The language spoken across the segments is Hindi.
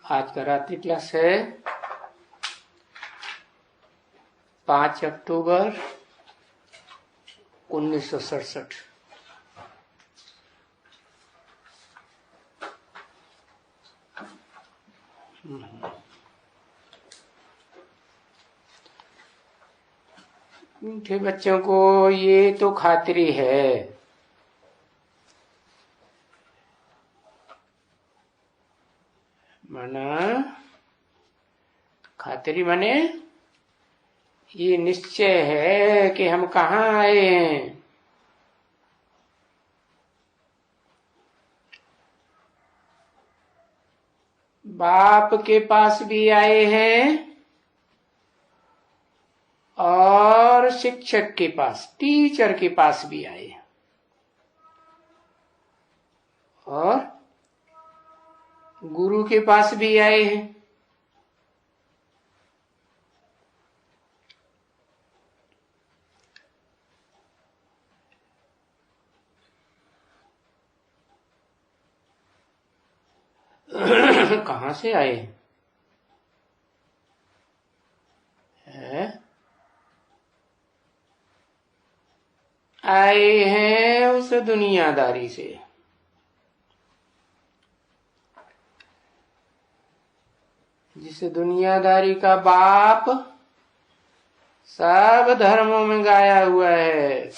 आज का रात्रि क्लास है 5 अक्टूबर 1967। मीठे बच्चों को ये तो खातिरी है माना खातिरी माने ये निश्चय है कि हम कहाँ आए हैं। बाप के पास भी आए हैं और शिक्षक के पास, टीचर के पास भी आए हैं और गुरु के पास भी आए हैं। कहां से आए हैं? आए हैं उस दुनियादारी से। जिस दुनियादारी का बाप सब धर्मों में गाया हुआ है।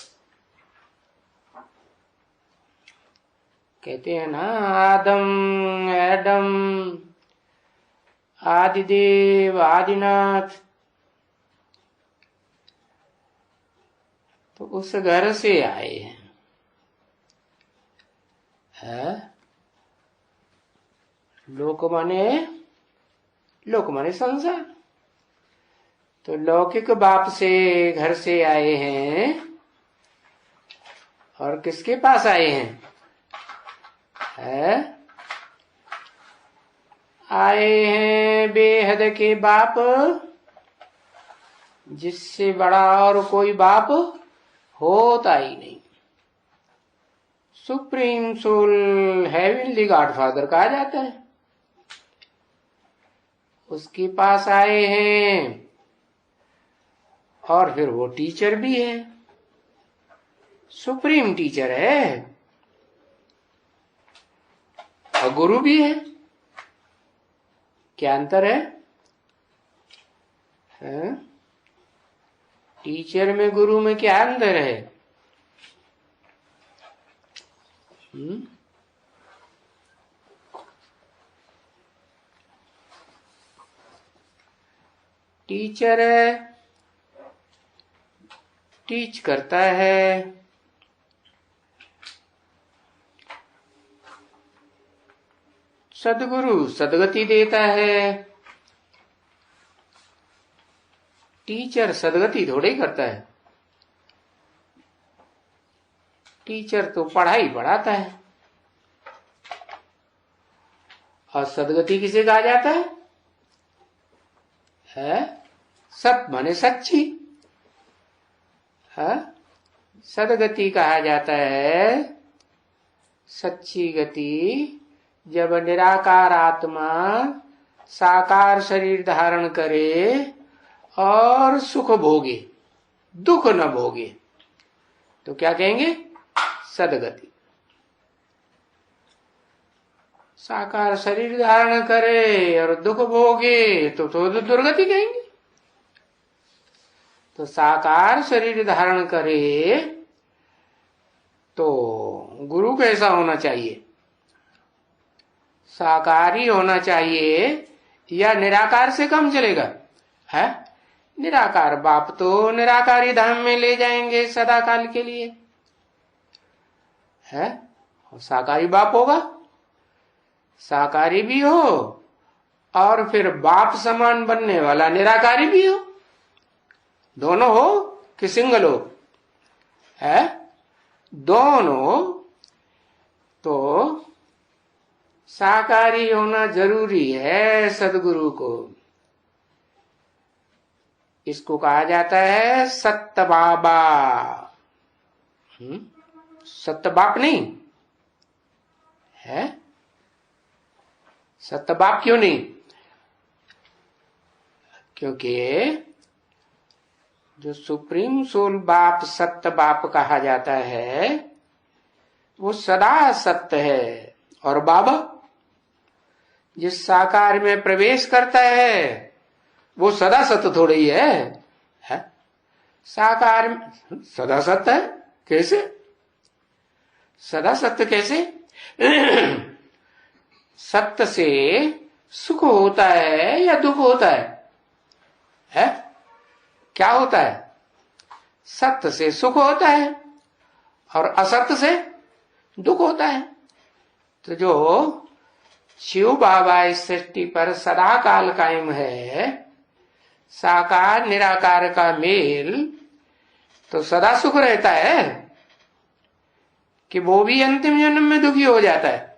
कहते हैं ना, आदम एडम आदिदेव आदिनाथ, तो उस घर से आए हैं। लोक माने संसार, तो लौकिक बाप से घर से आए हैं और किसके पास आए हैं? आए हैं बेहद के बाप, जिससे बड़ा और कोई बाप होता ही नहीं। सुप्रीम सोल, हेवनली गॉडफादर कहा जाता है, उसके पास आए हैं। और फिर वो टीचर भी है, सुप्रीम टीचर है और गुरु भी है। क्या अंतर है? टीचर में गुरु में क्या अंतर है? टीचर टीच करता है, सदगुरु सदगति देता है। टीचर सदगति थोड़े ही करता है, टीचर तो पढ़ाई पढ़ाता है। और सदगति किसे कहा जाता है? सत माने सच्ची, सदगति कहा जाता है सच्ची गति। जब निराकार आत्मा साकार शरीर धारण करे और सुख भोगे, दुख न भोगे, तो क्या कहेंगे? सदगति। साकार शरीर धारण करे और दुख भोगे तो दुर्गति कहेंगे। तो साकार शरीर धारण करे तो गुरु कैसा होना चाहिए? साकारी होना चाहिए या निराकार से कम चलेगा? है निराकार बाप तो निराकारी धाम में ले जाएंगे सदा काल के लिए, है। और साकारी बाप होगा, साकारी भी हो और फिर बाप समान बनने वाला निराकारी भी हो। दोनों हो कि सिंगल हो? है दोनों। तो साकारी होना जरूरी है सदगुरु को। इसको कहा जाता है सत्य बाबा। सत्य बाप नहीं है, सत्य बाप क्यों नहीं? क्योंकि जो सुप्रीम सोल बाप सत्य बाप कहा जाता है वो सदा सत्य है, और बाबा जिस साकार में प्रवेश करता है वो सदा सत्य थोड़ी ही है? साकार में सदा सत्य है कैसे? सदा सत्य कैसे? सत्य से सुख होता है या दुख होता है? क्या होता है? सत्य से सुख होता है और असत्य से दुख होता है। तो जो शिव बाबा इस सृष्टि पर सदा काल कायम है, साकार निराकार का मेल, तो सदा सुख रहता है कि वो भी अंतिम जन्म में दुखी हो जाता है?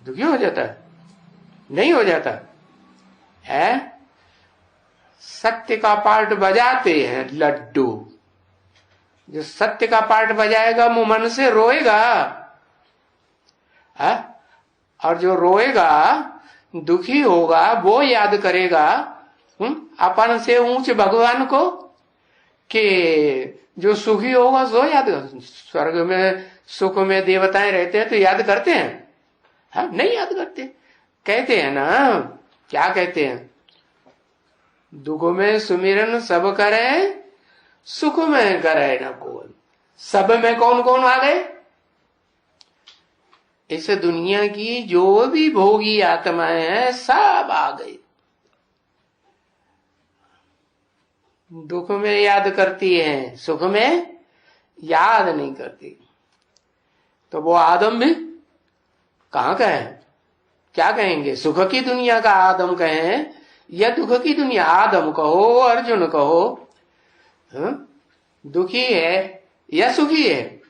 दुखी हो जाता है? नहीं हो जाता है? सत्य का पार्ट बजाते हैं लड्डू, जो सत्य का पार्ट बजाएगा वो मन से रोएगा, है? और जो रोएगा दुखी होगा वो याद करेगा अपन से ऊंच भगवान को, कि जो सुखी होगा सो याद। स्वर्ग में सुख में देवताएं रहते हैं तो याद करते हैं? हाँ, नहीं याद करते। कहते हैं ना, क्या कहते हैं? दुख में सुमिरन सब करे, सुख में करे न कोई। सब में कौन कौन आ गए? इस दुनिया की जो भी भोगी आत्माएं हैं सब आ गई। दुख में याद करती हैं, सुख में याद नहीं करती। तो वो आदम भी कहां का है? क्या कहेंगे? सुख की दुनिया का आदम कहें या दुख की दुनिया? आदम कहो, अर्जुन कहो, दुखी है या सुखी है,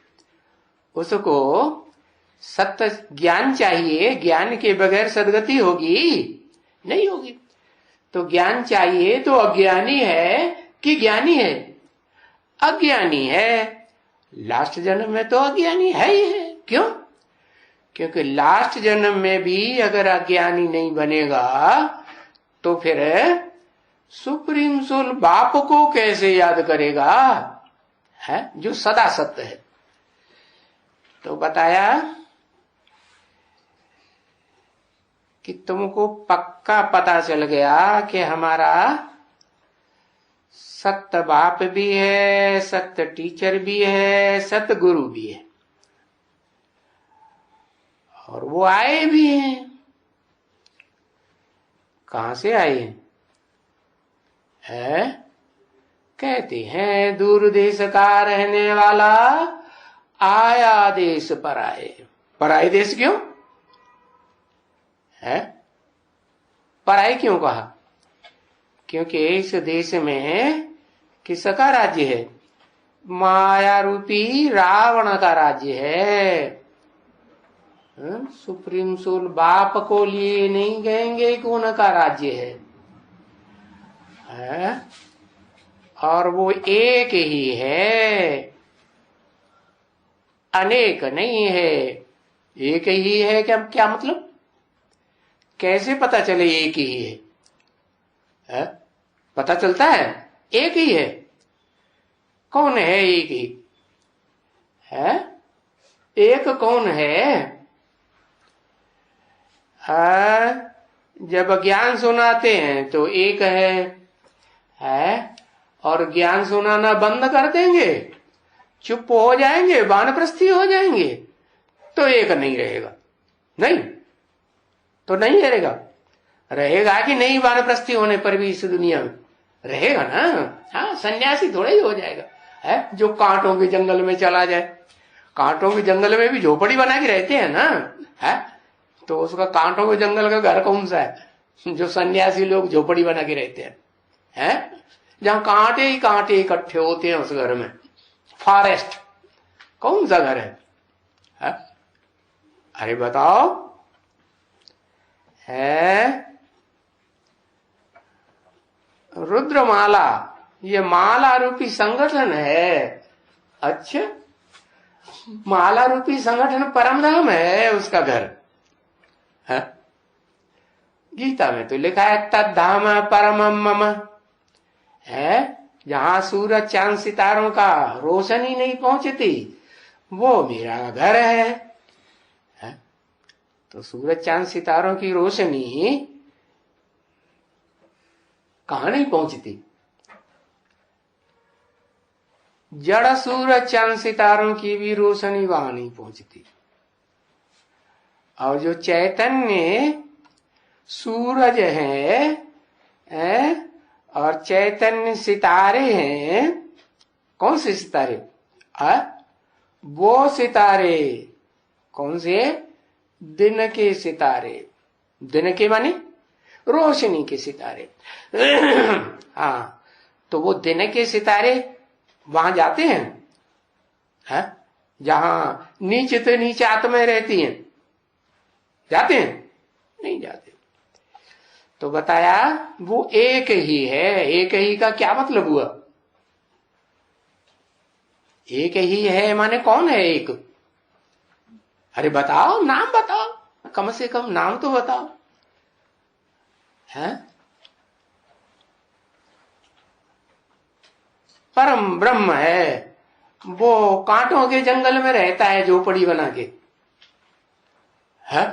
उसको सत्य ज्ञान चाहिए। ज्ञान के बगैर सदगति होगी? नहीं होगी। तो ज्ञान चाहिए तो अज्ञानी है कि ज्ञानी है? अज्ञानी है। लास्ट जन्म में तो अज्ञानी है ही है। क्यों? क्योंकि लास्ट जन्म में भी अगर अज्ञानी नहीं बनेगा तो फिर सुप्रीम सोल बाप को कैसे याद करेगा, है जो सदा सत्य है? तो बताया कि तुमको पक्का पता चल गया कि हमारा सत्य बाप भी है, सत्य टीचर भी है, सत्य गुरु भी है, और वो आए भी हैं। कहां से आए हैं? कहते हैं दूर देश का रहने वाला आया देश पर आए। पराए देश क्यों है? पराए क्यों कहा? क्योंकि इस देश में किसका राज्य है? माया रूपी रावण का राज्य है। सुप्रीम सोल बाप को लिए नहीं कहेंगे कि उनका राज्य है? और वो एक ही है, अनेक नहीं है। एक ही है क्या मतलब? कैसे पता चले एक ही है? पता चलता है एक ही है। कौन है एक ही है? एक कौन है? जब ज्ञान सुनाते हैं तो एक है, और ज्ञान सुनाना बंद कर देंगे, चुप हो जाएंगे, वानप्रस्थी हो जाएंगे, तो एक नहीं रहेगा। नहीं तो नहीं रहेगा। रहेगा कि नहीं? वानप्रस्थी होने पर भी इस दुनिया में रहेगा ना। हाँ, सन्यासी थोड़ा ही हो जाएगा है जो कांटों के जंगल में चला जाए। कांटों के जंगल में भी झोपड़ी बना के रहते हैं ना, है? तो उसका कांटों के जंगल का घर कौन सा है जो सन्यासी लोग झोपड़ी बना के रहते हैं? जहां कांटे ही कांटे इकट्ठे होते हैं, उस घर में फॉरेस्ट कौन सा घर है? अरे बताओ, है रुद्रमाला, ये माला रूपी संगठन है। अच्छा, माला रूपी संगठन परमधाम है उसका घर है? गीता में तो लिखा है तद्धाम परमम मम, है जहां सूरज चांद सितारों का रोशनी नहीं पहुंचती वो मेरा घर है? तो सूरज चांद सितारों की रोशनी कहां नहीं पहुंचती? जड़ सूरज चांद सितारों की भी रोशनी वहां नहीं पहुंचती। और जो चैतन्य सूरज है और चैतन्य सितारे हैं, कौन से सितारे? वो सितारे कौन से? दिन के सितारे। दिन के माने रोशनी के सितारे। हाँ, तो वो दिन के सितारे वहां जाते हैं, है? जहां नीचे तो नीचे आत्माएं रहती हैं, जाते हैं? नहीं जाते। तो बताया वो एक ही है। एक ही का क्या मतलब हुआ? एक ही है माने कौन है एक? अरे बताओ, नाम बताओ, कम से कम नाम तो बताओ, है? परम ब्रह्म है, वो कांटों के जंगल में रहता है झोपड़ी बना के, है?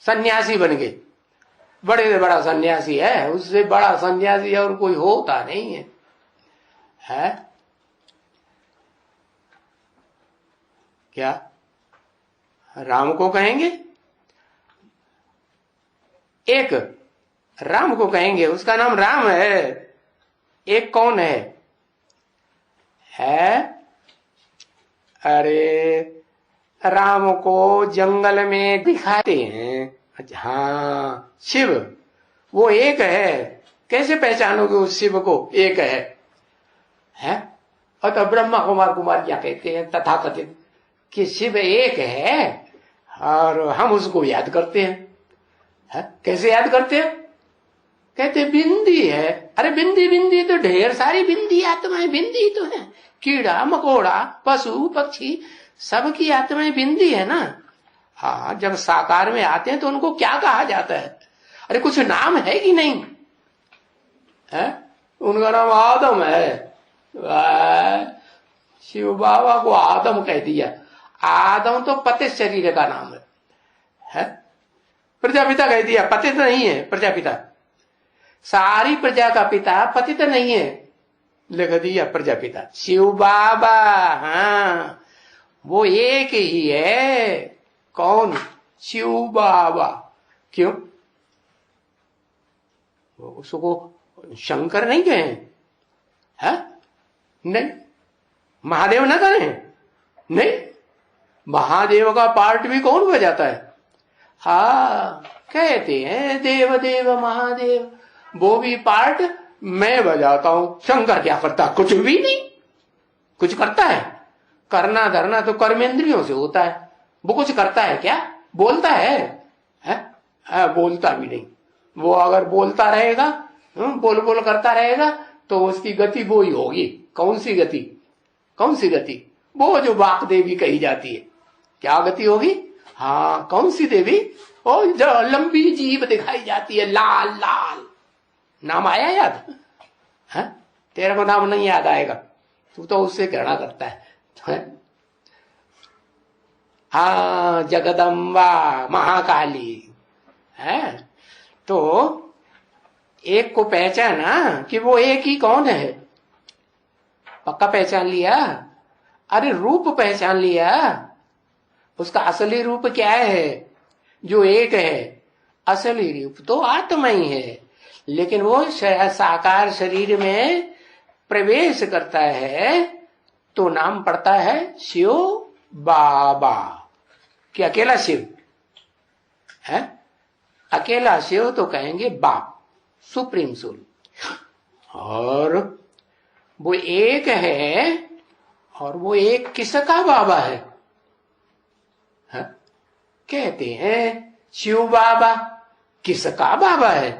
सन्यासी बन के, बड़े से बड़ा सन्यासी है, उससे बड़ा सन्यासी और कोई होता नहीं है? क्या राम को कहेंगे? एक राम को कहेंगे, उसका नाम राम है। एक कौन है? अरे राम को जंगल में दिखाते हैं। हाँ, शिव वो एक है। कैसे पहचानोगे उस शिव को? एक है? और तो ब्रह्मा कुमार कुमार क्या कहते हैं तथाकथित कि शिव एक है और हम उसको याद करते हैं। कैसे याद करते हैं? कहते बिंदी है। अरे बिंदी बिंदी तो ढेर सारी बिंदी आत्माएं बिंदी तो है। कीड़ा मकोड़ा पशु पक्षी सबकी आत्माएं बिंदी है ना। हाँ, जब साकार में आते हैं तो उनको क्या कहा जाता है? अरे कुछ नाम है कि नहीं है? उनका नाम आदम है। शिव बाबा को आदम कह दिया। आदम तो पतित शरीर का नाम है? प्रजापिता कह दिया, पतित नहीं है प्रजापिता। सारी प्रजा का पिता पतित नहीं है, लिख दिया प्रजापिता। शिव बाबा, हाँ, वो एक ही है। कौन? शिव बाबा। क्यों? उसको शंकर नहीं कहे है? नहीं। महादेव न करें? नहीं। महादेव का पार्ट भी कौन बजाता है? हाँ, कहते हैं देव देव महादेव, वो भी पार्ट मैं बजाता हूं। शंकर क्या करता? कुछ भी नहीं। कुछ करता है? करना धरना तो कर्मेंद्रियों से होता है। वो कुछ करता है क्या? बोलता है? बोलता भी नहीं। वो अगर बोलता रहेगा, बोल बोल करता रहेगा, तो उसकी गति वो ही होगी। कौन सी गति? कौन सी गति? वो जो वाक देवी कही जाती है। क्या गति होगी? हाँ, कौन सी देवी? ओ जो लंबी जीभ दिखाई जाती है, लाल लाल। नाम आया याद? है? तेरे को नाम नहीं याद आएगा, तू तो उससे घृणा करता है? हाँ, जगदम्बा महाकाली है। तो एक को पहचाना कि वो एक ही कौन है? पक्का पहचान लिया? अरे रूप पहचान लिया? उसका असली रूप क्या है? जो एक है, असली रूप तो आत्मा ही है, लेकिन वो साकार शरीर में प्रवेश करता है तो नाम पड़ता है शिव बाबा। कि अकेला शिव है? अकेला शिव तो कहेंगे बाप, सुप्रीम सोल। और वो एक है, और वो एक किसका बाबा है? कहते हैं शिव बाबा किसका बाबा है?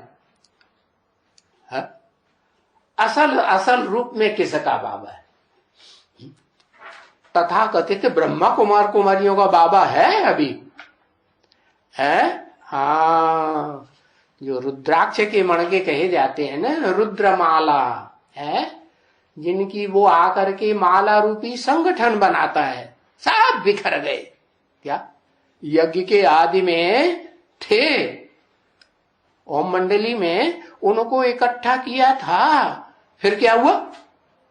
असल रूप में किसका बाबा है? तथा कथित ब्रह्मा कुमार कुमारियों का बाबा है अभी है? हाँ, जो रुद्राक्ष के मणके कहे जाते हैं ना, रुद्रमाला है, जिनकी वो आकर के माला रूपी संगठन बनाता है, सब बिखर गए। क्या यज्ञ के आदि में थे, ओम मंडली में उनको इकट्ठा किया था, फिर क्या हुआ,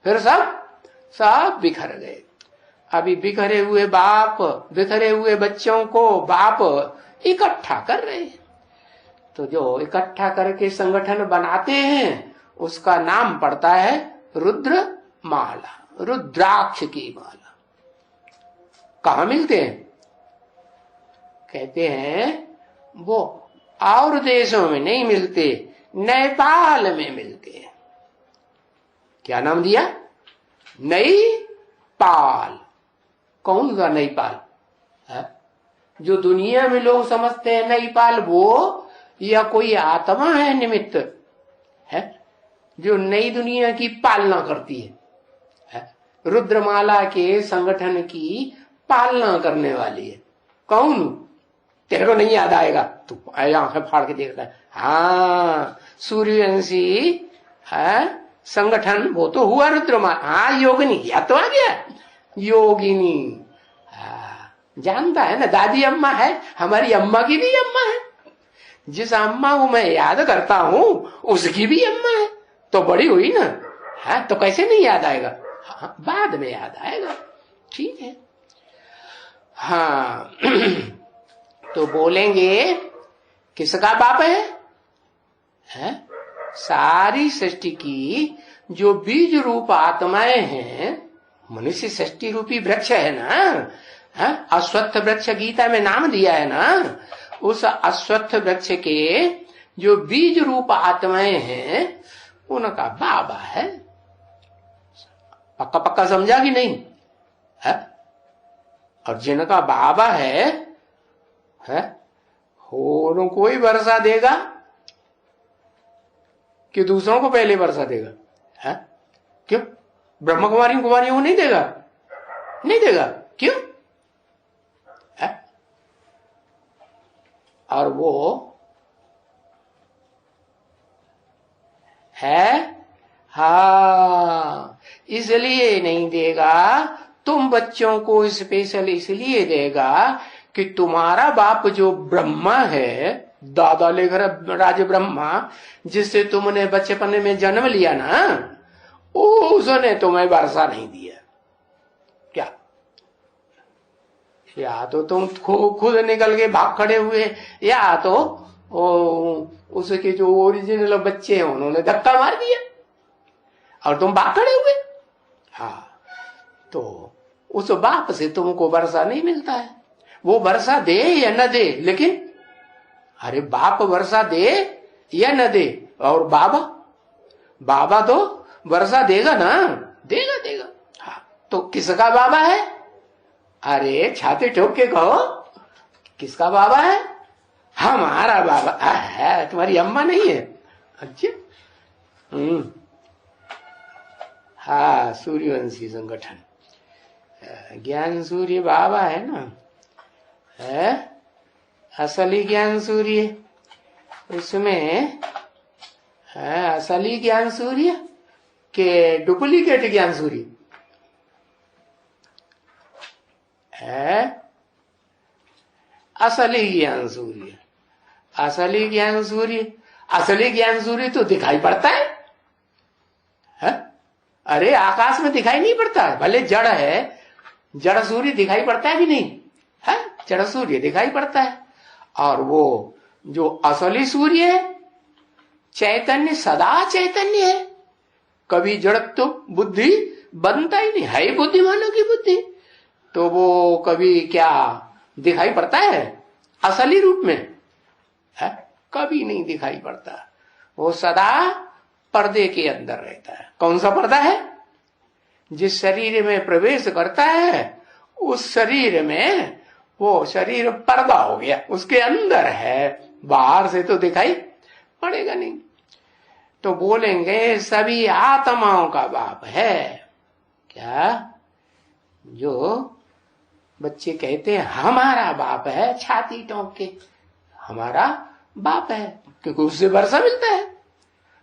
फिर सब बिखर गए। अभी बिखरे हुए बाप, बिखरे हुए बच्चों को बाप इकट्ठा कर रहे हैं। तो जो इकट्ठा करके संगठन बनाते हैं उसका नाम पड़ता है रुद्र माला, रुद्राक्ष की माला। कहाँ मिलते हैं? कहते हैं वो और देशों में नहीं मिलते, नेपाल में मिलते हैं। क्या नाम दिया? नईपाल। कौन सा नईपाल है? जो दुनिया में लोग समझते हैं नईपाल, वो या कोई आत्मा है निमित्त है जो नई दुनिया की पालना करती है? रुद्रमाला के संगठन की पालना करने वाली है। कौन? तेरे को नहीं याद आएगा, तू आंखें फाड़ के देख रहा है। हाँ, सूर्यवंशी है संगठन, वो तो हुआ रुद्रमाला। हाँ, योगिनी, या तो आ गया योगिनी। जानता है ना, दादी अम्मा है, हमारी अम्मा की भी अम्मा है। जिस अम्मा को मैं याद करता हूँ उसकी भी अम्मा है, तो बड़ी हुई ना। हाँ, तो कैसे नहीं याद आएगा? हाँ, बाद में याद आएगा, ठीक है। हाँ तो बोलेंगे किसका बाप है? सारी सृष्टि की जो बीज रूप आत्माएं हैं, मनुष्य सृष्टि रूपी वृक्ष है ना, अश्वत्थ वृक्ष गीता में नाम दिया है ना, उस अश्वत्थ वृक्ष के जो बीज रूप आत्माएं हैं उनका बाबा है। पक्का पक्का समझा कि नहीं है? और जिनका बाबा है उनको ही वर्षा देगा कि दूसरों को पहले वर्षा देगा? है क्यों? ब्रह्म कुमारी कुमारियों को नहीं देगा? नहीं देगा, क्यों है? और वो है, हाँ, इसलिए नहीं देगा। तुम बच्चों को स्पेशल इसलिए देगा कि तुम्हारा बाप जो ब्रह्मा है, दादा लेकर राज ब्रह्मा, जिससे तुमने बचपन में जन्म लिया ना, उसने तुम्हें वर्षा नहीं दिया। क्या? या तो तुम खुद निकल के भाग खड़े हुए, या तो उसके जो ओरिजिनल बच्चे हैं उन्होंने धक्का मार दिया और तुम भाग खड़े हुए। हाँ, तो उस बाप से तुमको वर्षा नहीं मिलता है। वो वर्षा दे या न दे, लेकिन अरे बाप वर्षा दे या न दे, और बाबा तो वर्षा देगा ना, देगा। हाँ, तो किसका बाबा है? अरे छाती ठोक के कहो, किसका बाबा है? हमारा बाबा है, तुम्हारी अम्मा नहीं है। अच्छा, हाँ, सूर्यवंशी संगठन, ज्ञान सूर्य बाबा है ना, है असली ज्ञान सूर्य। उसमें है असली ज्ञान सूर्य के डुप्लीकेट ज्ञान सूर्य है? असली ज्ञान सूर्य, असली ज्ञान सूर्य, असली ज्ञान सूर्य तो दिखाई पड़ता है? अरे आकाश में दिखाई नहीं पड़ता, भले जड़ है, जड़ सूर्य दिखाई पड़ता है कि नहीं है? जड़ सूर्य दिखाई पड़ता है। और वो जो असली सूर्य है, चैतन्य, सदा चैतन्य है, कभी जड़ तो बुद्धि बनता ही नहीं है, बुद्धिमानों की बुद्धि, तो वो कभी क्या दिखाई पड़ता है असली रूप में? है कभी नहीं दिखाई पड़ता। वो सदा पर्दे के अंदर रहता है। कौन सा पर्दा है? जिस शरीर में प्रवेश करता है उस शरीर में वो शरीर पर्दा हो गया, उसके अंदर है, बाहर से तो दिखाई पड़ेगा नहीं। तो बोलेंगे सभी आत्माओं का बाप है। क्या? जो बच्चे कहते हैं हमारा बाप है, छाती ठोक के, हमारा बाप है, क्योंकि उससे वर्षा मिलता है।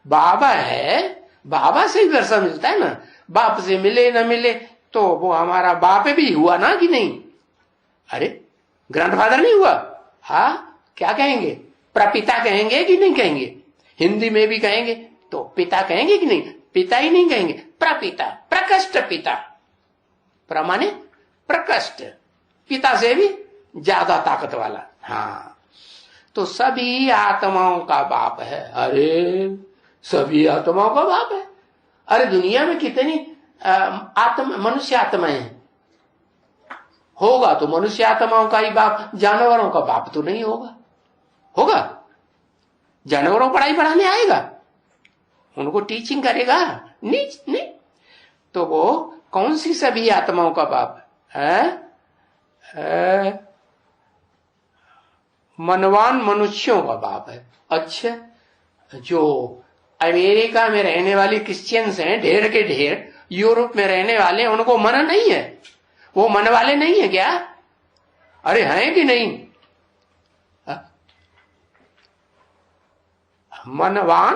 बाबा है, बाबा से ही वर्षा मिलता है ना। बाप से मिले न मिले तो वो हमारा बाप भी हुआ ना कि नहीं? अरे ग्रैंडफादर नहीं हुआ? हाँ, क्या कहेंगे? प्रपिता कहेंगे कि नहीं कहेंगे? हिंदी में भी कहेंगे तो पिता कहेंगे कि नहीं? पिता ही नहीं कहेंगे, प्रपिता, प्रकष्ट पिता। प्रमाणे प्रकष्ट, पिता से भी ज्यादा ताकत वाला। हाँ, तो सभी आत्माओं का बाप है। अरे सभी आत्माओं का बाप है। अरे दुनिया में कितनी मनुष्य आत्माएं हैं? होगा तो मनुष्य आत्माओं का ही बाप, जानवरों का बाप तो नहीं होगा। होगा? जानवरों को पढ़ाई पढ़ाने आएगा? उनको टीचिंग करेगा? नहीं। तो वो कौन सी सभी आत्माओं का बाप है? मनवान मनुष्यों का बाप है। अच्छा, जो अमेरिका में रहने वाले क्रिश्चियंस हैं ढेर के ढेर, यूरोप में रहने वाले, उनको मन नहीं है? वो मन वाले नहीं है क्या? अरे हैं कि नहीं? मनवान,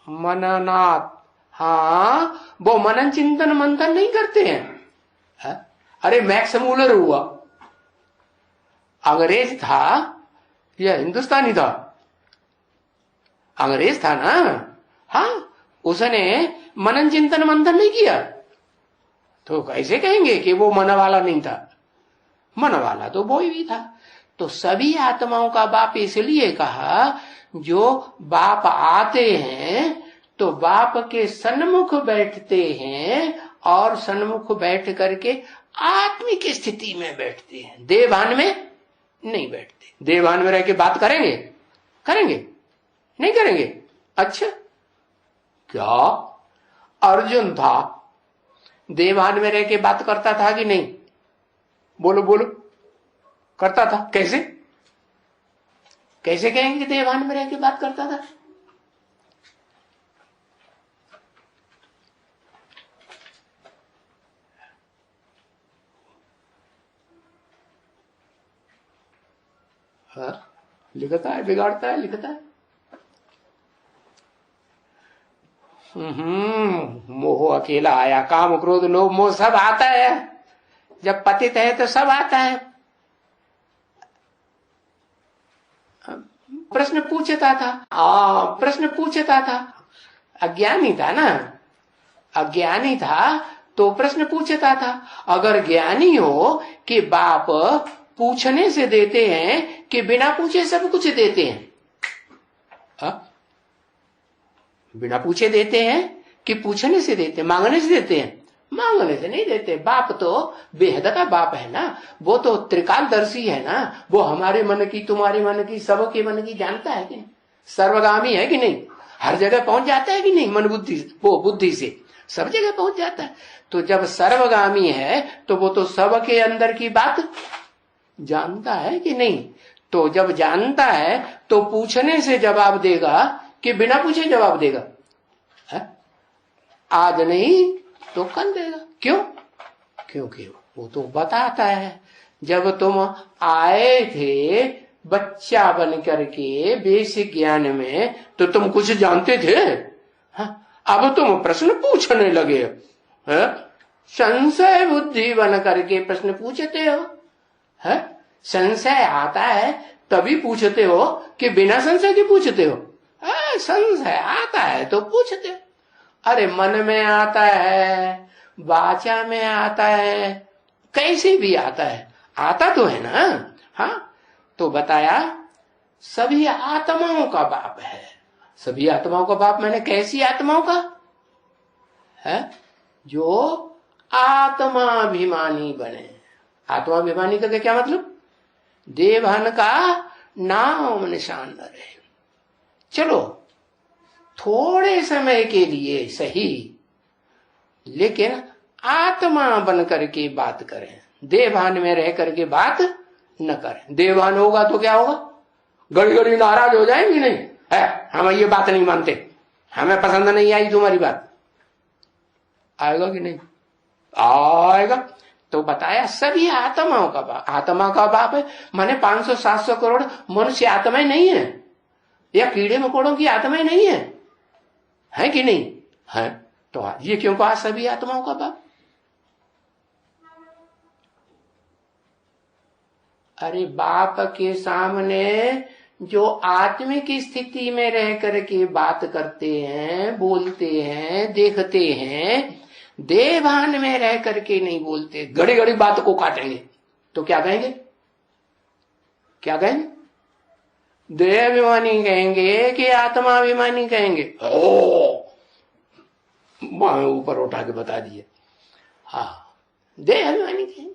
मननाथ, हाँ, वो मनन चिंतन मंथन नहीं करते हैं। अरे मैक्स मूलर हुआ, अंग्रेज था या हिंदुस्तानी था? अंग्रेज था ना। हाँ, उसने मनन चिंतन मंथन नहीं किया, तो कैसे कहेंगे कि वो मन वाला नहीं था? मन वाला तो वो ही था। तो सभी आत्माओं का बाप इसलिए कहा, जो बाप आते हैं तो बाप के सन्मुख बैठते हैं और सन्मुख बैठ करके आत्मिक स्थिति में बैठते हैं, देवान में नहीं बैठते। देवान में रह के बात करेंगे? नहीं करेंगे। अच्छा, क्या अर्जुन था देवान में रह के बात करता था कि नहीं? बोलो, करता था। कैसे कहेंगे देवान में रह के बात करता था? हाँ, लिखता है, बिगाड़ता है, लिखता है। मोह अकेला आया, काम क्रोध लोभ मोह सब आता है। जब पतित है तो सब आता है। प्रश्न पूछता था। अज्ञानी था ना, अज्ञानी था तो प्रश्न पूछता था। अगर ज्ञानी हो कि बाप पूछने से देते हैं कि बिना पूछे सब कुछ देते हैं? बिना पूछे देते हैं कि पूछने से देते हैं, मांगने से देते हैं? मांगने से नहीं देते। बाप तो बेहद का बाप है ना, वो तो त्रिकालदर्शी है ना। वो हमारे मन की, तुम्हारे मन की, सबके मन की जानता है कि नहीं? सर्वगामी है कि नहीं? हर जगह पहुंच जाता है कि नहीं? मन बुद्धि, वो बुद्धि से सब जगह पहुंच जाता है। तो जब सर्वगामी है तो वो तो सबके अंदर की बात जानता है कि नहीं? तो जब जानता है तो पूछने से जवाब देगा कि बिना पूछे जवाब देगा? आज नहीं तो कल देगा। क्यों? क्योंकि वो तो बताता है। जब तुम आए थे बच्चा बन करके बेसिक ज्ञान में, तो तुम कुछ जानते थे? अब तुम प्रश्न पूछने लगे, संशय बुद्धि बन करके प्रश्न पूछते हो। संशय आता है तभी पूछते हो कि बिना संशय के पूछते हो? संशय आता है तो पूछते हो। अरे मन में आता है, वाचा में आता है, कैसे भी आता है, आता तो है ना। हाँ, तो बताया सभी आत्माओं का बाप है। सभी आत्माओं का बाप मैंने कैसी आत्माओं का है? जो आत्माभिमानी बने। आत्माभिमानी का क्या मतलब? देवहन का नाम निशान न रहे। चलो थोड़े समय के लिए सही, लेकिन आत्मा बन करके बात करें, देवभान में रह करके बात न करें। देवभान होगा तो क्या होगा? घड़ी घड़ी नाराज हो जाएंगे? नहीं है, हम ये बात नहीं मानते, हमें पसंद नहीं आई तुम्हारी बात। आएगा कि नहीं? आएगा। तो बताया सभी आत्माओं का बाप, आत्मा का बाप है। माने 500-700 करोड़ मनुष्य आत्माएं नहीं है, या कीड़े मकोड़ों की आत्माएं नहीं है कि नहीं है? तो ये क्यों कहा सभी आत्माओं का बाप? अरे बाप के सामने जो आत्मिक स्थिति में रह करके बात करते हैं, बोलते हैं, देखते हैं, देवान में रह करके नहीं बोलते, घड़ी घड़ी बात को काटेंगे तो क्या कहेंगे? क्या कहेंगे? देहाभिमानी कहेंगे कि आत्माभिमानी कहेंगे? ऊपर उठा के बता दिए। हाँ, देहाभिमानी कहेंगे।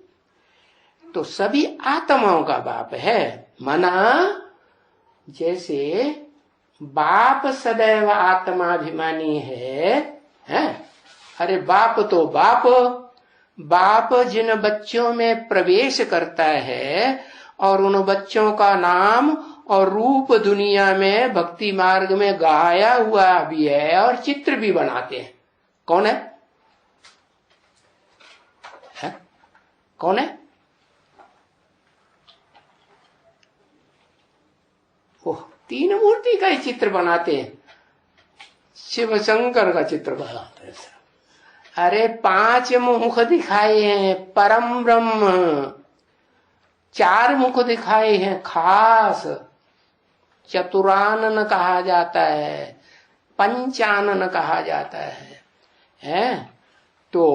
तो सभी आत्माओं का बाप है। माना जैसे बाप सदैव आत्माभिमानी है? अरे बाप तो बाप जिन बच्चों में प्रवेश करता है और उन बच्चों का नाम और रूप दुनिया में भक्ति मार्ग में गाया हुआ भी है और चित्र भी बनाते हैं। कौन है? कौन है? ओह, 3 मूर्ति का ही चित्र बनाते हैं, शिव शंकर का चित्र बनाते हैं। अरे 5 मुख दिखाए हैं परम ब्रह्म, 4 मुख दिखाए हैं खास, चतुरानन कहा जाता है, पंचानन कहा जाता है? तो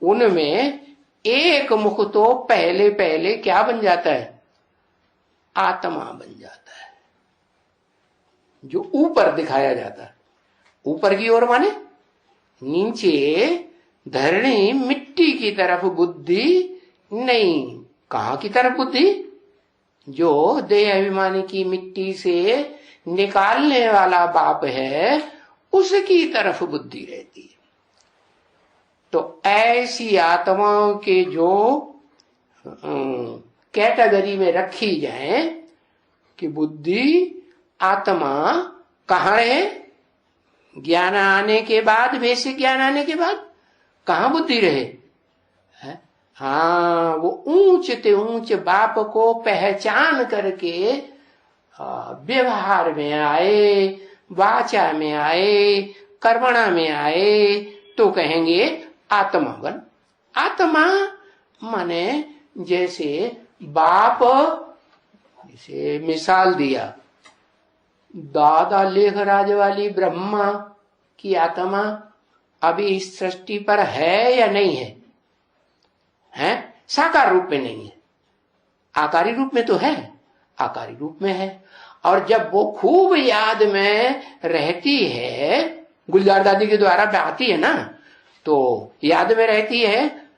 उनमें एक मुख तो पहले पहले क्या बन जाता है? आत्मा बन जाता है, जो ऊपर दिखाया जाता है। ऊपर की ओर माने नीचे धरणी मिट्टी की तरफ बुद्धि नहीं। कहां की तरफ बुद्धि? जो देह अभिमानी की मिट्टी से निकालने वाला बाप है, उसकी तरफ बुद्धि रहती है। तो ऐसी आत्माओं के जो कैटेगरी में रखी जाए कि बुद्धि आत्मा कहाँ रहे? ज्ञान आने के बाद, बेसिक ज्ञान आने के बाद कहाँ बुद्धि रहे? हाँ, वो ऊंच ते ऊंच बाप को पहचान करके व्यवहार में आए, वाचा में आए, कर्मणा में आए तो कहेंगे आत्मावन। आत्मा माने जैसे बाप, जैसे मिसाल दिया, दादा लेखराज वाली ब्रह्मा की आत्मा अभी इस सृष्टि पर है या नहीं है? साकार रूप में नहीं है, आकारी रूप में तो है, आकारी रूप में है। और जब वो खूब याद में रहती है, गुलजार दादी के द्वारा आती है ना, तो याद में रहती है,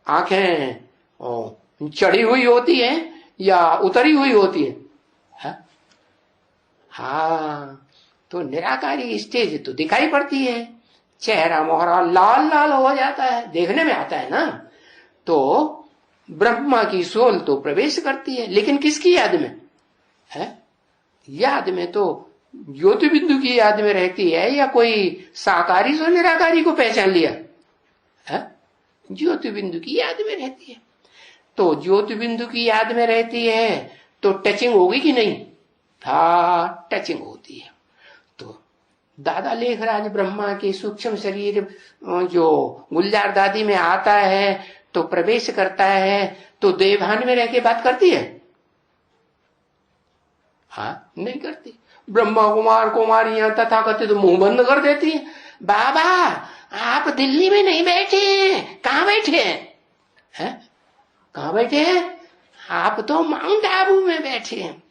आंखें चढ़ी हुई होती है या उतरी हुई होती है? हाँ, तो निराकारी स्टेज तो दिखाई पड़ती है, चेहरा मोहरा लाल लाल हो जाता है, देखने में आता है ना। तो ब्रह्मा की सोल तो प्रवेश करती है, लेकिन किसकी याद में है? याद में तो ज्योति बिंदु की याद में रहती है, या कोई साकारी से निराकारी को पहचान लिया है? ज्योति बिंदु की याद में रहती है। तो ज्योति बिंदु की याद में रहती है तो टचिंग होगी कि नहीं? हाँ, टचिंग होती है। तो दादा लेखराज ब्रह्मा के सूक्ष्म शरीर जो गुलजार दादी में आता है तो प्रवेश करता है, तो देवभान में रह के बात करती है? हाँ, नहीं करती। ब्रह्मा कुमार कुमारियां तथाकथित मुंह बंद कर देती है। बाबा आप दिल्ली में नहीं बैठे, कहाँ बैठे हैं? कहाँ बैठे हैं? आप तो माउंट आबू में बैठे हैं।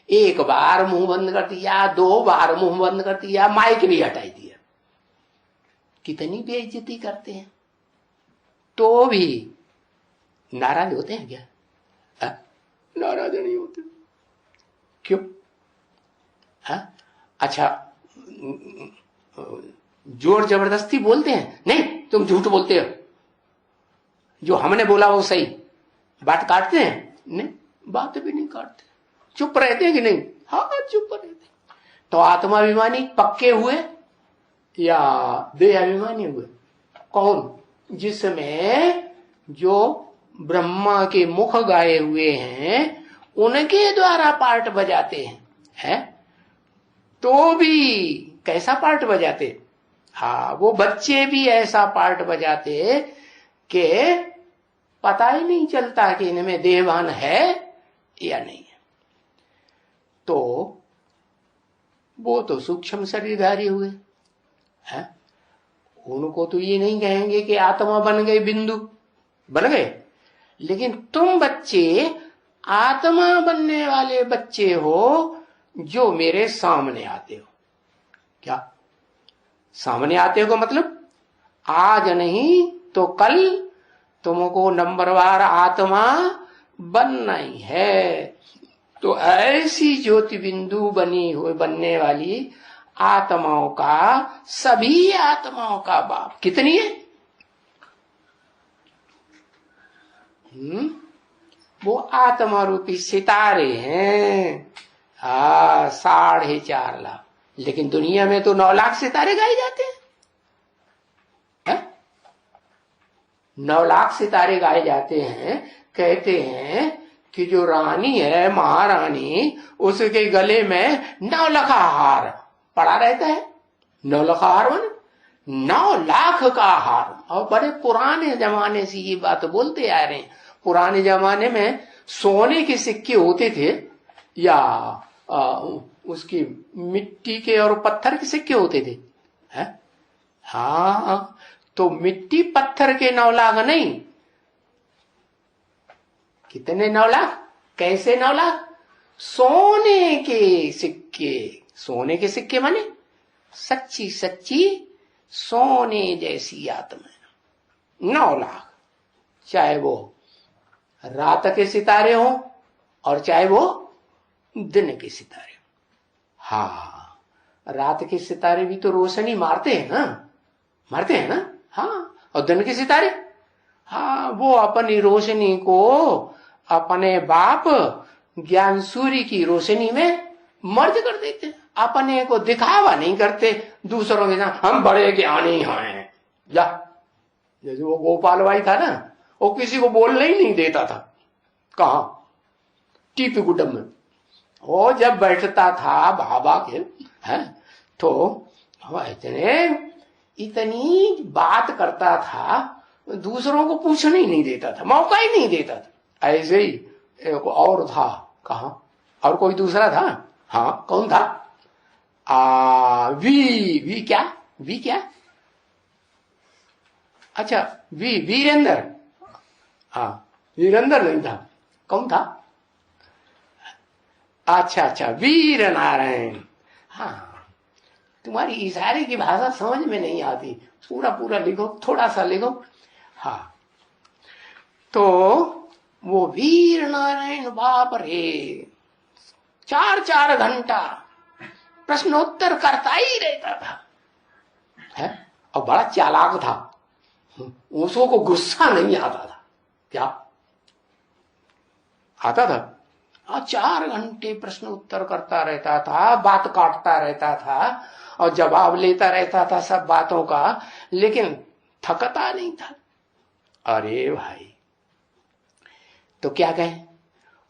एक बार मुंह बंद कर दिया, 2 बार मुंह बंद कर दिया, माइक भी हटाई दिया। कितनी बेइज्जती करते हैं। तो भी नाराज होते हैं क्या? नाराज नहीं होते। क्यों? अच्छा, जोर जबरदस्ती बोलते हैं? नहीं, तुम झूठ बोलते हो, जो हमने बोला वो सही। बात काटते हैं? नहीं, बात भी नहीं काटते, चुप रहते हैं कि नहीं? हाँ, चुप रहते। तो आत्माभिमानी पक्के हुए या देहाभिमानी हुए? कौन? जिसमें जो ब्रह्मा के मुख गाए हुए हैं उनके द्वारा पार्ट बजाते हैं, तो भी कैसा पार्ट बजाते? हाँ, वो बच्चे भी ऐसा पार्ट बजाते कि पता ही नहीं चलता कि इनमें देवान है या नहीं है। तो वो तो सूक्ष्म शरीरधारी हुए हैं, उनको तो ये नहीं कहेंगे कि आत्मा बन गए, बिंदु बन गए। लेकिन तुम बच्चे आत्मा बनने वाले बच्चे हो जो मेरे सामने आते हो। क्या सामने आते हो? मतलब आज नहीं तो कल तुमको नंबरवार आत्मा बनना ही है। तो ऐसी ज्योति बिंदु बनने वाली आत्माओं का, सभी आत्माओं का बाप कितनी है? वो आत्मा रूपी सितारे हैं 4.5 लाख। लेकिन दुनिया में तो 9 लाख सितारे गाए जाते हैं, 9 लाख सितारे गाए जाते हैं। कहते हैं कि जो रानी है, महारानी, उसके गले में 9 लाख हार पड़ा रहता है। 9 लाख हार माने 9 लाख का हार। और बड़े पुराने जमाने से ये बात बोलते आ रहे हैं। पुराने जमाने में सोने के सिक्के होते थे या उसकी मिट्टी के और पत्थर के सिक्के होते थे, है? हाँ, तो मिट्टी पत्थर के 9 लाख नहीं। कितने 9 लाख? कैसे 9 लाख? सोने के सिक्के। सोने के सिक्के माने सच्ची सच्ची सोने जैसी आत्मा। 9 लाख, चाहे वो रात के सितारे हो और चाहे वो दिन के सितारे। हाँ, रात के सितारे भी तो रोशनी मारते हैं ना, मारते हैं ना। हाँ, और दिन के सितारे, हाँ, वो अपनी रोशनी को अपने बाप ज्ञान सूर्य की रोशनी में मर्ज कर देते हैं। अपने को दिखावा नहीं करते दूसरों के साथ, हम बड़े ज्ञानी हैं। जा, जैसे वो गोपाल भाई था ना, वो किसी को बोलने ही नहीं देता था। कहा? टीपी गुड्डम में। वो जब बैठता था बाबा के, है, तो इतनी बात करता था, दूसरों को पूछने ही नहीं देता था, मौका ही नहीं देता था। ऐसे ही एक और था। कहा? और कोई दूसरा था? हाँ, कौन था? वी क्या? वी क्या? अच्छा, वीरेंद्र। हाँ, वीरेंद्र नहीं था। कौन था? अच्छा, वीर नारायण। हाँ, तुम्हारी इशारे की भाषा समझ में नहीं आती, पूरा लिखो, थोड़ा सा लिखो। हाँ, तो वो वीर नारायण, बाप रे, 4 घंटा प्रश्नोत्तर करता ही रहता था, है? और बड़ा चालाक था, उसको गुस्सा नहीं आता था। क्या आता था? 4 घंटे प्रश्न उत्तर करता रहता था, बात काटता रहता था और जवाब लेता रहता था सब बातों का, लेकिन थकता नहीं था। अरे भाई, तो क्या कहें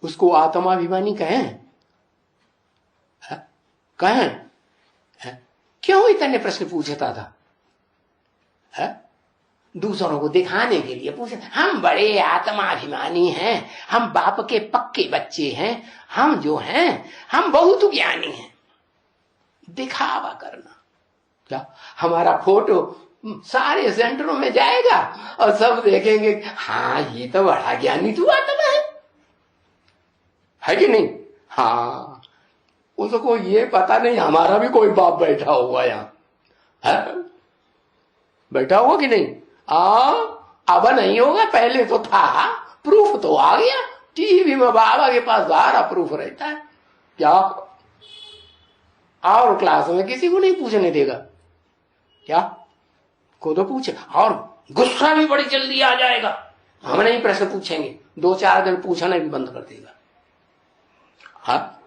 उसको? आत्माभिमानी कहें? कहें? क्यों इतने प्रश्न पूछता था? है? दूसरों को दिखाने के लिए पूछे, हम बड़े आत्माभिमानी हैं, हम बाप के पक्के बच्चे हैं, हम जो हैं हम बहुत ज्ञानी हैं। दिखावा करना। क्या हमारा फोटो सारे सेंटरों में जाएगा और सब देखेंगे, हाँ ये तो बड़ा ज्ञानी तू आत्मा है कि नहीं? हाँ, उसको ये पता नहीं हमारा भी कोई बाप बैठा हुआ यहाँ, है? बैठा हुआ कि नहीं? अब नहीं होगा, पहले तो था, प्रूफ तो आ गया। टीवी में बाबा के पास सारा प्रूफ रहता है। क्या? और क्लास में किसी को नहीं पूछने देगा क्या? को तो पूछे, और गुस्सा भी बड़ी जल्दी आ जाएगा। हम नहीं प्रश्न पूछेंगे, 2-4 दिन पूछना भी बंद कर देगा। हाँ,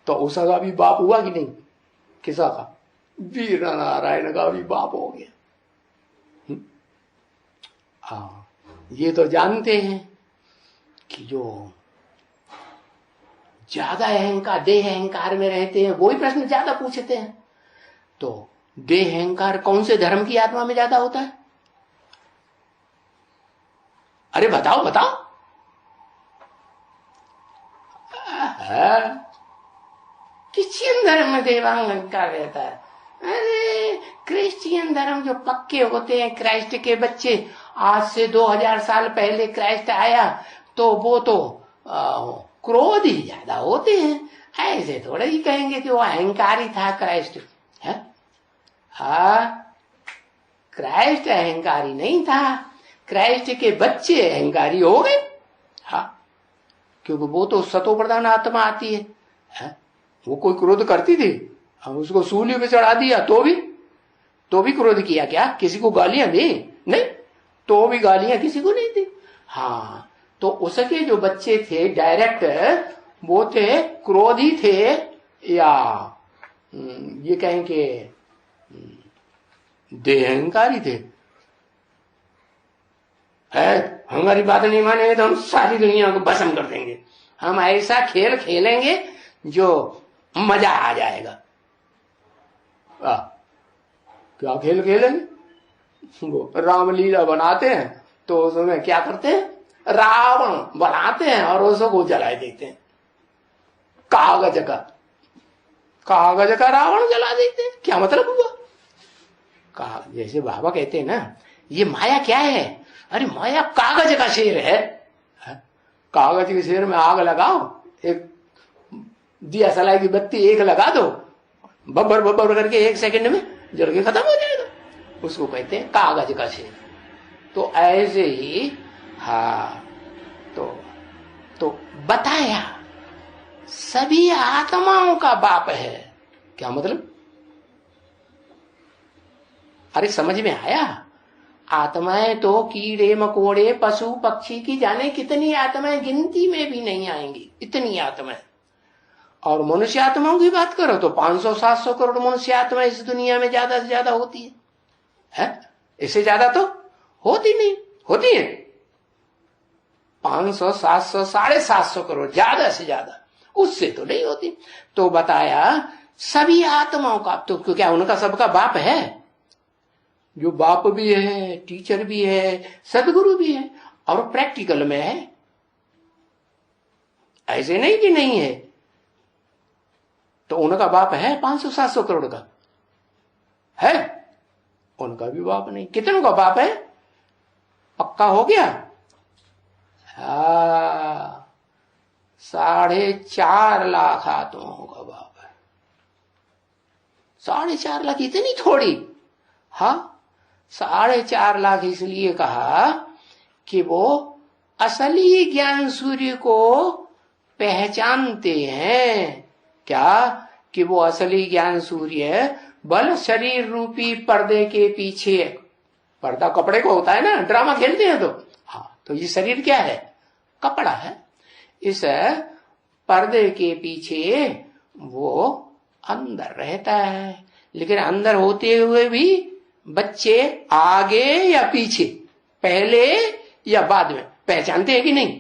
तो उसका भी बाप हुआ कि नहीं? किसा का? वीर नारायण का भी बाप हो गया। हाँ, ये तो जानते हैं कि जो ज्यादा अहंकार, देह अहंकार में रहते हैं वो ही प्रश्न ज्यादा पूछते हैं। तो देह अहंकार कौन से धर्म की आत्मा में ज्यादा होता है? अरे बताओ बताओ। क्रिश्चियन धर्म में देवांगकार रहता है। अरे क्रिश्चियन धर्म जो पक्के होते हैं, क्राइस्ट के बच्चे, आज से 2000 साल पहले क्राइस्ट आया तो वो तो क्रोध ही ज्यादा होते हैं। ऐसे थोड़ा ही कहेंगे कि वो अहंकारी था क्राइस्ट है। क्राइस्ट अहंकारी नहीं था, क्राइस्ट के बच्चे अहंकारी हो गए। क्योंकि वो तो सतो प्रधान आत्मा आती है। वो कोई क्रोध करती थी, हम उसको सूली पे चढ़ा दिया तो भी क्रोध किया क्या? किसी को गालियां दी नहीं, तो भी गालियां किसी को नहीं दी। हाँ, तो उसके जो बच्चे थे डायरेक्ट वो थे क्रोधी थे, या ये कहें कि देहंकारी थे। हमारी बात नहीं मानेंगे तो हम सारी दुनिया को भस्म कर देंगे। हम ऐसा खेल खेलेंगे जो मजा आ जाएगा। क्या खेल खेलेंगे? वो रामलीला बनाते हैं तो उसमें क्या करते हैं? रावण बनाते हैं और उसको जलाए देते हैं। कागज का रावण जला देते हैं। क्या मतलब हुआ? जैसे बाबा कहते हैं ना, ये माया क्या है? अरे माया कागज का शेर है। कागज के शेर में आग लगाओ, एक दिया सलाई की बत्ती एक लगा दो, बब्बर बब्बर करके 1 सेकंड में जल के खत्म हो जाएगा। उसको कहते हैं कागज का शेर। तो ऐसे ही तो बताया सभी आत्माओं का बाप है। क्या मतलब? अरे समझ में आया? आत्माएं तो कीड़े मकोड़े पशु पक्षी की जाने कितनी आत्माएं, गिनती में भी नहीं आएंगी इतनी आत्माएं। और मनुष्य आत्माओं की बात करो तो 500-700 करोड़ मनुष्य आत्माएं इस दुनिया में ज्यादा से ज्यादा होती है। इससे ज्यादा तो होती नहीं, होती है 500, 700, 750 करोड़, ज्यादा से ज्यादा, उससे तो नहीं होती। तो बताया सभी आत्माओं का, तो क्या उनका सबका बाप है? जो बाप भी है, टीचर भी है, सदगुरु भी है, और प्रैक्टिकल में है। ऐसे नहीं कि नहीं है। तो उनका बाप है 500-700 करोड़ का है? उनका भी बाप नहीं। कितनों का बाप है? पक्का हो गया? 4.5 लाख आत्माओं का बाप है। 4.5 लाख इतनी थोड़ी? 4.5 लाख इसलिए कहा कि वो असली ज्ञान सूर्य को पहचानते हैं। क्या? कि वो असली ज्ञान सूर्य बल शरीर रूपी पर्दे के पीछे, पर्दा कपड़े को होता है ना, ड्रामा खेलते हैं तो ये शरीर क्या है? कपड़ा है। इस पर्दे के पीछे वो अंदर रहता है। लेकिन अंदर होते हुए भी बच्चे आगे या पीछे, पहले या बाद में पहचानते हैं कि नहीं?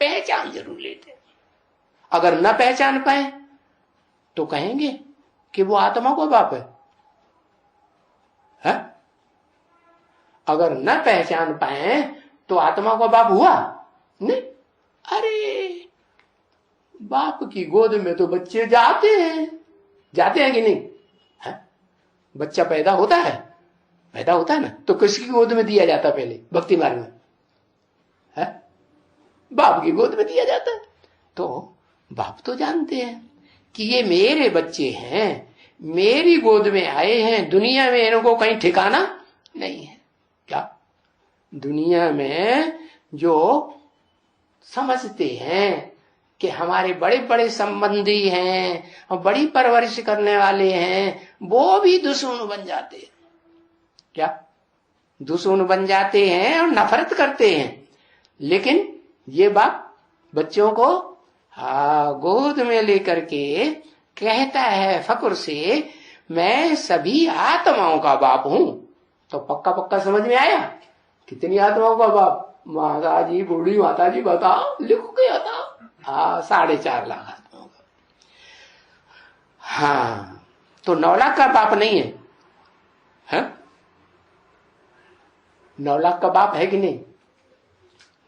पहचान जरूर लेते हैं। अगर न पहचान पाए तो कहेंगे कि वो आत्मा को बाप है? अगर न पहचान पाए तो आत्मा को बाप हुआ नहीं। अरे बाप की गोद में तो बच्चे जाते हैं कि नहीं? बच्चा पैदा होता है ना, तो किसकी गोद में दिया जाता? पहले भक्ति मार्ग में बाप की गोद में दिया जाता है। तो बाप तो जानते हैं कि ये मेरे बच्चे हैं, मेरी गोद में आए हैं, दुनिया में इनको कहीं ठिकाना नहीं है। क्या? दुनिया में जो समझते हैं कि हमारे बड़े बड़े संबंधी हैं और बड़ी परवरिश करने वाले हैं, वो भी दुश्मन बन जाते हैं। क्या? दुश्मन बन जाते हैं और नफरत करते हैं। लेकिन ये बाप बच्चों को गोद में लेकर के कहता है फक्र से, मैं सभी आत्माओं का बाप हूं। तो पक्का समझ में आया? कितनी आत्माओं का बाप? माता जी, बूढ़ी माता जी बताओ, लिखो क्या था? 4.5 लाख आत्माओं का। हाँ, तो 9 लाख का बाप नहीं है, है? 9 लाख का बाप है कि नहीं?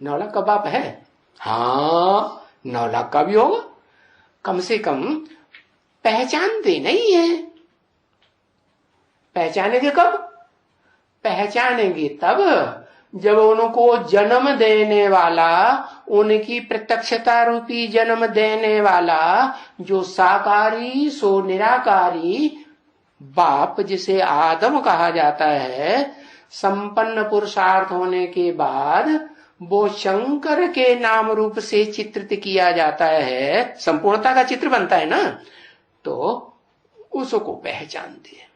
9 लाख का बाप है। हाँ, 9 लाख का भी होगा। कम से कम पहचानते नहीं है। पहचानेंगे कब? पहचानेंगे तब जब उनको जन्म देने वाला, उनकी प्रत्यक्षता रूपी जन्म देने वाला जो साकारी सो निराकारी बाप, जिसे आदम कहा जाता है, संपन्न पुरुषार्थ होने के बाद वो शंकर के नाम रूप से चित्रित किया जाता है, संपूर्णता का चित्र बनता है ना, तो उसको पहचानते हैं।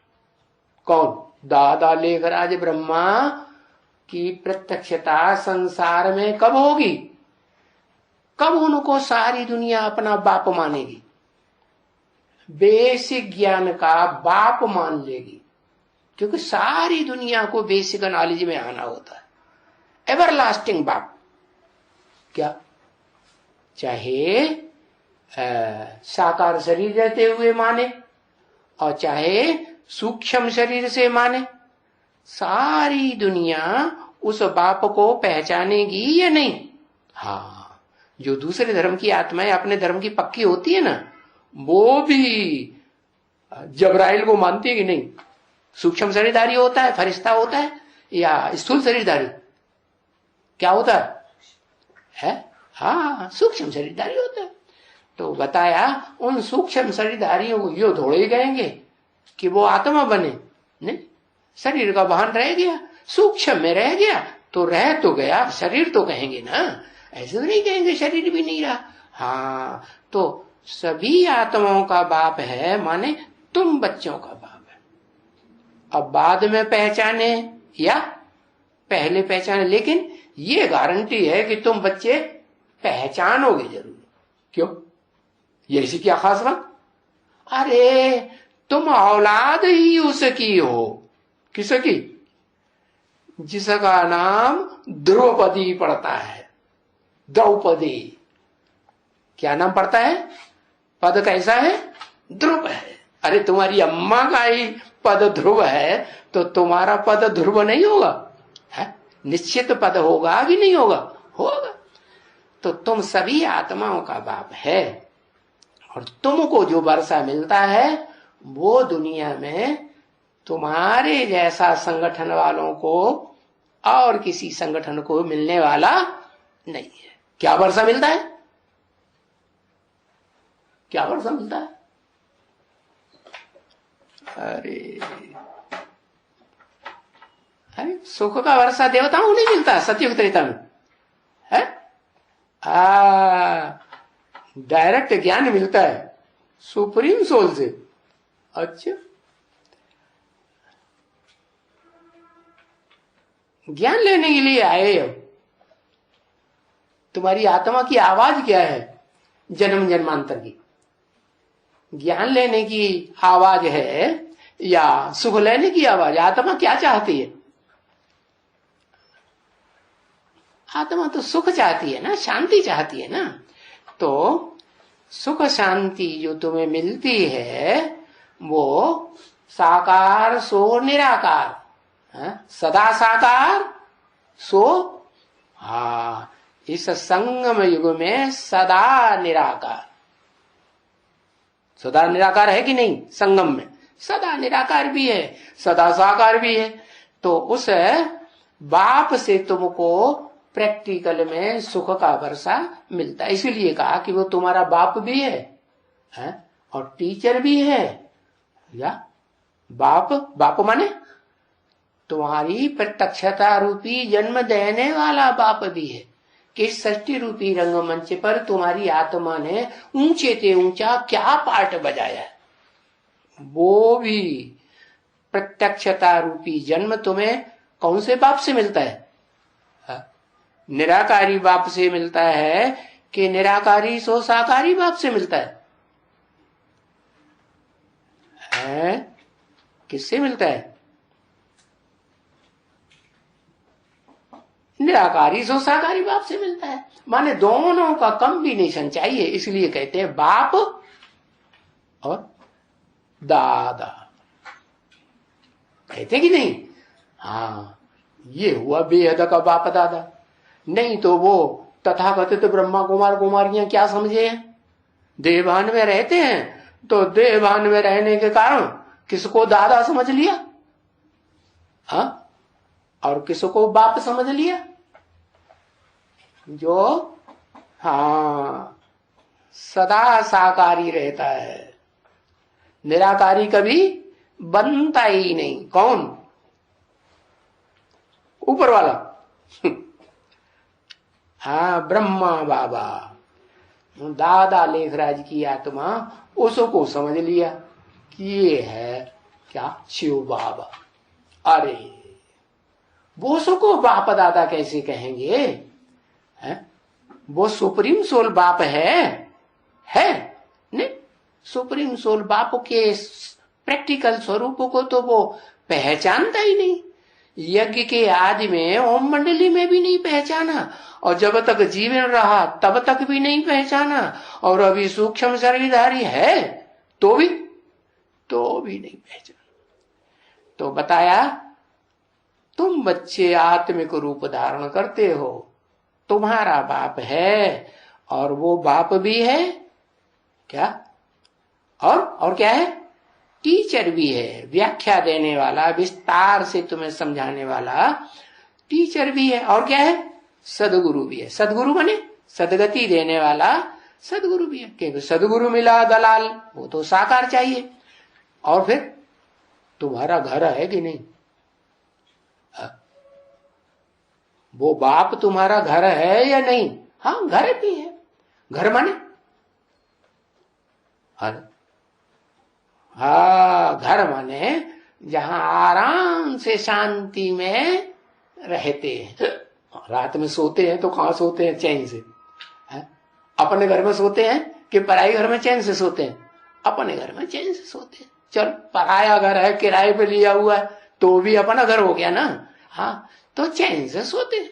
कौन? दादा लेखराज ब्रह्मा की प्रत्यक्षता संसार में कब होगी? कब उनको सारी दुनिया अपना बाप मानेगी, बेसिक ज्ञान का बाप मान लेगी। क्योंकि सारी दुनिया को बेसिक नॉलेज में आना होता है। एवरलास्टिंग बाप। क्या? चाहे साकार शरीर रहते हुए माने और चाहे सूक्ष्म शरीर से माने, सारी दुनिया उस बाप को पहचानेगी या नहीं? हाँ, जो दूसरे धर्म की आत्माएं अपने धर्म की पक्की होती है ना, वो भी जबराइल को मानती है कि नहीं? सूक्ष्म शरीरधारी होता है, फरिश्ता होता है, या स्थूल शरीरधारी? क्या होता है? हाँ, सूक्ष्म शरीरधारी होता है। तो बताया उन सूक्ष्म शरीरधारियों को यो थोड़े ही कहेंगे कि वो आत्मा बने। नहीं, शरीर का भान रह गया, सूक्ष्म में रह गया तो रह तो गया, शरीर तो कहेंगे ना, ऐसे तो नहीं कहेंगे शरीर भी नहीं रहा। हाँ, तो सभी आत्माओं का बाप है, माने तुम बच्चों का बाप है। अब बाद में पहचाने या पहले पहचाने, लेकिन ये गारंटी है कि तुम बच्चे पहचानोगे जरूर। क्यों? ये ऐसी क्या खास बात? अरे तुम औलाद ही उसकी हो। किसकी? जिसका नाम द्रौपदी पड़ता है। द्रौपदी क्या नाम पड़ता है? पद कैसा है? ध्रुव है। अरे तुम्हारी अम्मा का ही पद ध्रुव है तो तुम्हारा पद ध्रुव नहीं होगा? है? निश्चित पद होगा कि नहीं होगा? होगा। तो तुम सभी आत्माओं का बाप है और तुमको जो वर्षा मिलता है वो दुनिया में तुम्हारे जैसा संगठन वालों को और किसी संगठन को मिलने वाला नहीं है। क्या वर्षा मिलता है? क्या वर्षा मिलता है? अरे अरे सुख का वर्षा देवताओं को नहीं मिलता सतयुग त्रेता में है? डायरेक्ट ज्ञान मिलता है सुप्रीम सोल से। अच्छा, ज्ञान लेने के लिए आए हो। तुम्हारी आत्मा की आवाज क्या है? जन्म जन्मांतर की ज्ञान लेने की आवाज है या सुख लेने की आवाज? आत्मा क्या चाहती है? आत्मा तो सुख चाहती है ना, शांति चाहती है ना। तो सुख शांति जो तुम्हें मिलती है वो साकार सो निराकार, सदा साकार सो, हाँ, इस संगम युग में सदा निराकार। सदा निराकार है कि नहीं? संगम में सदा निराकार भी है, सदा साकार भी है। तो उस बाप से तुमको प्रैक्टिकल में सुख का वर्षा मिलता है। इसीलिए कहा कि वो तुम्हारा बाप भी है और टीचर भी है। या बाप, बाप माने तुम्हारी प्रत्यक्षता रूपी जन्म देने वाला बाप भी है कि सृष्टि रूपी रंगमंच पर तुम्हारी आत्मा ने ऊंचे से ऊंचा क्या पार्ट बजाया है, वो भी प्रत्यक्षता रूपी जन्म तुम्हें कौन से बाप से मिलता है? निराकारी बाप से मिलता है कि निराकारी सो साकारी बाप से मिलता है? किससे मिलता है? निराकारी सो साकारी बाप से मिलता है। माने दोनों का कम भी नहीं संचाई है, इसलिए कहते हैं बाप और दादा। कहते कि नहीं? हाँ, ये हुआ बेहद का बाप दादा। नहीं तो वो तथाकथित ब्रह्मा कुमार कुमारियां क्या समझे हैं? देवभान में रहते हैं तो देवभान में रहने के कारण किसको दादा समझ लिया, हाँ, और किसको बाप समझ लिया। जो हाँ सदा साकारी रहता है, निराकारी कभी बनता ही नहीं। कौन? ऊपर वाला। हाँ, ब्रह्मा बाबा, दादा लेखराज की आत्मा उसको समझ लिया कि ये है क्या? शिव बाबा। अरे वो उसको बाप दादा कैसे कहेंगे? है? वो सुप्रीम सोल बाप है नहीं? सुप्रीम सोल बाप के प्रैक्टिकल स्वरूप को तो वो पहचानता ही नहीं। यज्ञ के आदि में ओम मंडली में भी नहीं पहचाना, और जब तक जीवन रहा तब तक भी नहीं पहचाना, और अभी सूक्ष्म शरीरधारी है तो भी नहीं पहचाना। तो बताया तुम बच्चे आत्मिक रूप धारण करते हो, तुम्हारा बाप है, और वो बाप भी है क्या? और क्या है? टीचर भी है, व्याख्या देने वाला, विस्तार से तुम्हें समझाने वाला टीचर भी है। और क्या है? सदगुरु भी है। सदगुरु बने सदगति देने वाला सदगुरु भी है, क्योंकि सदगुरु मिला दलाल, वो तो साकार चाहिए। और फिर तुम्हारा घर है कि नहीं? वो बाप तुम्हारा घर है या नहीं? हाँ, घर भी है। घर माने हाँ, घर माने जहां आराम से शांति में रहते हैं। रात में सोते हैं तो कहां सोते हैं? चैन से। अपने घर में सोते हैं कि पराई घर में चैन से सोते हैं? अपने घर में चैन से सोते हैं। चल, पराया घर है, किराए पे लिया हुआ है, तो भी अपना घर हो गया ना। हाँ, तो चैन से सोते हैं।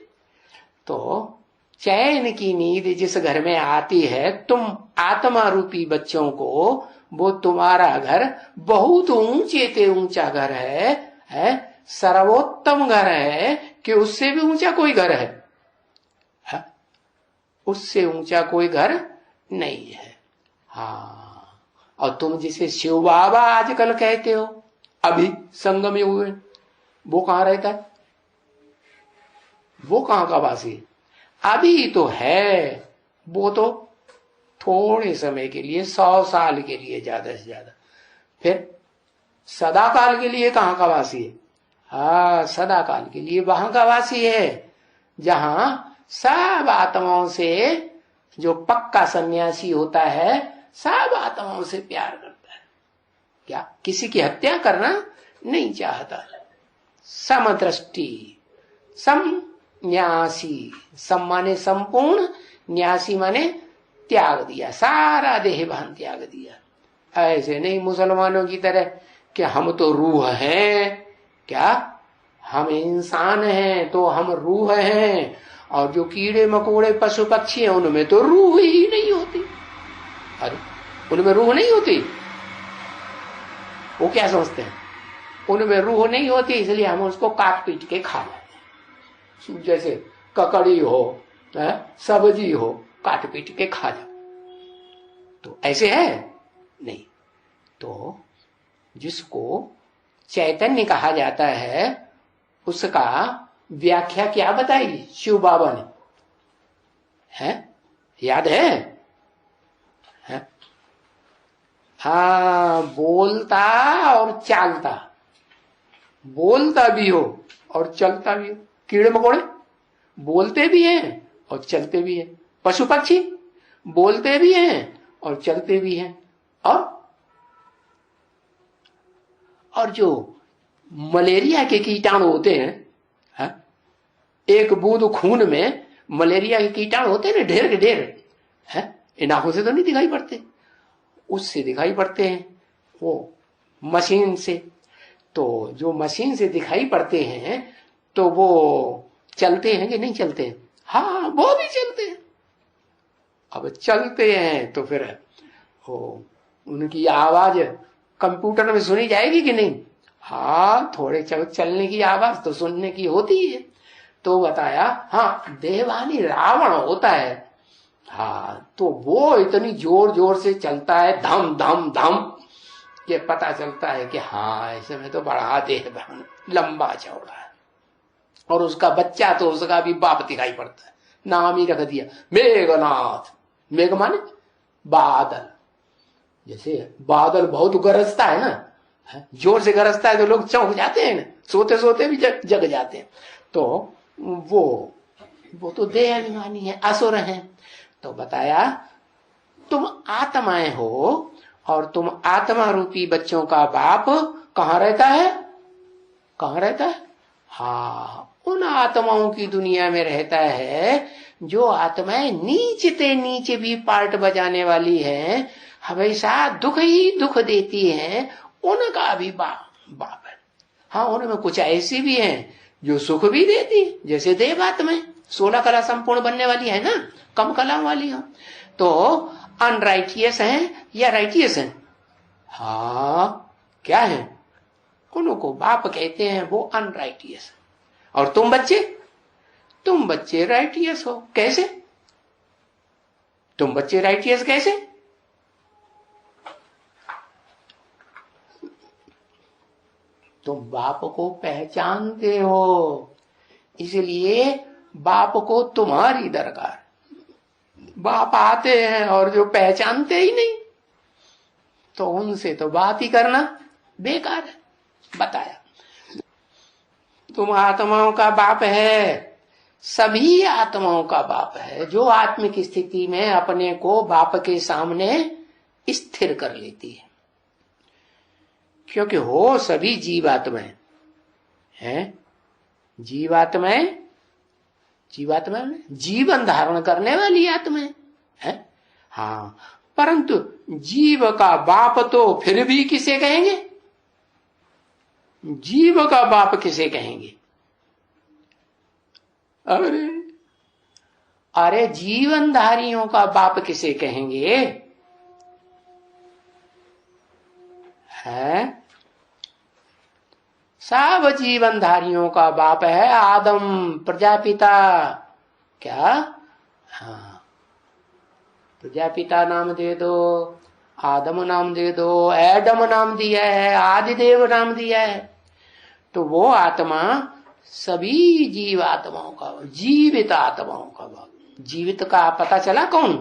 तो चैन की नींद जिस घर में आती है, तुम आत्मा रूपी बच्चों को, वो तुम्हारा घर बहुत ऊंचे से ऊंचा घर है, सर्वोत्तम घर है कि उससे भी ऊंचा कोई घर है? उससे ऊंचा कोई घर नहीं है। हाँ, और तुम जिसे शिव बाबा आजकल कहते हो, अभी संग में हुए, वो कहां रहता है? वो कहां का वासी है? अभी तो है, वो तो थोड़े समय के लिए, 100 साल के लिए ज्यादा से ज्यादा, फिर सदा काल के लिए कहां का वासी है? हाँ, सदा काल के लिए वहां का वासी है जहां सब आत्माओं से, जो पक्का सन्यासी होता है, सब आत्माओं से प्यार करता है। क्या? किसी की हत्या करना नहीं चाहता। समदृष्टि, संन्यासी। सम माने संपूर्ण, न्यासी माने त्याग दिया, सारा देह भान त्याग दिया। ऐसे नहीं मुसलमानों की तरह कि हम तो रूह हैं। क्या? हम इंसान हैं तो हम रूह हैं, और जो कीड़े मकोड़े पशु पक्षी हैं उनमें तो रूह ही नहीं होती। अरे, उनमें रूह नहीं होती? वो क्या समझते हैं? उनमें रूह नहीं होती, इसलिए हम उसको काट पीट के खा जाते हैं। जैसे ककड़ी हो, सब्जी हो, काट पीट के खा जाओ। तो ऐसे है नहीं। तो जिसको चैतन्य कहा जाता है, उसका व्याख्या क्या बताई शिव बाबा ने? याद है? हाँ, बोलता और चालता। बोलता भी हो और चलता भी हो। कीड़े मकोड़े बोलते भी हैं और चलते भी हैं। पशु पक्षी बोलते भी हैं और चलते भी हैं। और जो मलेरिया के कीटाणु होते हैं, एक बूंद खून में मलेरिया के कीटाणु होते हैं ना, ढेर के ढेर, इन आंखों से तो नहीं दिखाई पड़ते, उससे दिखाई पड़ते हैं, वो मशीन से। तो जो मशीन से दिखाई पड़ते हैं, तो वो चलते हैं कि नहीं चलते हैं? हाँ, वो भी चलते हैं। अब चलते हैं तो फिर वो उनकी आवाज कंप्यूटर में सुनी जाएगी कि नहीं? हाँ, थोड़े चलने की आवाज तो सुनने की होती है। तो बताया, हाँ, देवानी रावण होता है, हाँ, तो वो इतनी जोर जोर से चलता है, धम धम धम, ये पता चलता है कि हाँ, ऐसे में तो बड़ा देहवान, लंबा चौड़ा है। और उसका बच्चा तो उसका भी बाप दिखाई पड़ता है, नाम ही रख दिया मेघनाथ। मेघ माने बादल। जैसे बादल बहुत गरजता है ना, जोर से गरजता है तो लोग चौंक जाते हैं ना, सोते सोते भी जग जाते हैं। तो वो तो देह अभिमानी है, असुर हैं। तो बताया, तुम आत्माएं हो और तुम आत्मा रूपी बच्चों का बाप कहां रहता है? कहां रहता है? हाँ, उन आत्माओं की दुनिया में रहता है जो आत्माएं नीचते नीचे भी पार्ट बजाने वाली हैं, हमेशा दुख ही दुख देती हैं, उनका भी बाप है। हाँ, उनमें कुछ ऐसी भी हैं जो सुख भी देती है, जैसे देवात्माएं 16 कला संपूर्ण बनने वाली है ना, कम कला वाली हो। तो अनराइटियस हैं या राइटियस हैं? हाँ, क्या है? उनको बाप कहते हैं, वो अनराइटियस। और तुम बच्चे राइटियस हो। कैसे? तुम बच्चे राइटियस कैसे? तुम बाप को पहचानते हो, इसलिए बाप को तुम्हारी दरकार। बाप आते हैं और जो पहचानते ही नहीं, तो उनसे तो बात ही करना बेकार है। बताया, तुम आत्माओं का बाप है, सभी आत्माओं का बाप है, जो आत्मिक स्थिति में अपने को बाप के सामने स्थिर कर लेती है। क्योंकि हो सभी जीवात्माएं हैं, जीवात्माएं जीवन धारण करने वाली आत्माएं हैं। हाँ, परंतु जीव का बाप तो फिर भी किसे कहेंगे? जीव का बाप किसे कहेंगे? अरे जीवनधारियों का बाप किसे कहेंगे? है, सब जीवनधारियों का बाप है आदम, प्रजापिता। क्या? हाँ, प्रजापिता नाम दे दो, आदम नाम दे दो, एडम नाम दिया है, आदिदेव नाम दिया है। तो वो आत्मा सभी जीव आत्माओं का, जीवित आत्माओं का बाप। जीवित का पता चला कौन?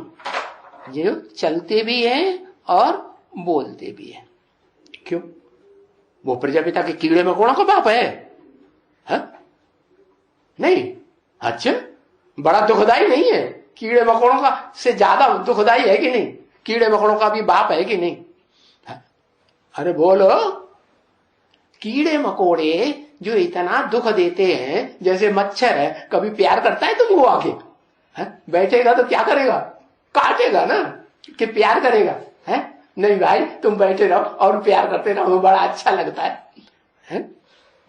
जो चलते भी हैं और बोलते भी हैं। क्यों? वो प्रजापिता के कीड़े मकोड़ों का बाप है? नहीं। अच्छा, बड़ा दुखदाई नहीं है? कीड़े मकोड़ों का से ज्यादा दुखदाई है कि नहीं? कीड़े मकोड़ों का भी बाप है कि नहीं? अरे बोलो। कीड़े मकोड़े जो इतना दुख देते हैं, जैसे मच्छर है, कभी प्यार करता है तुमको आके? बैठेगा तो क्या करेगा? काटेगा ना, कि प्यार करेगा? है नहीं भाई, तुम बैठे रहो और प्यार करते रहो, बड़ा अच्छा लगता है?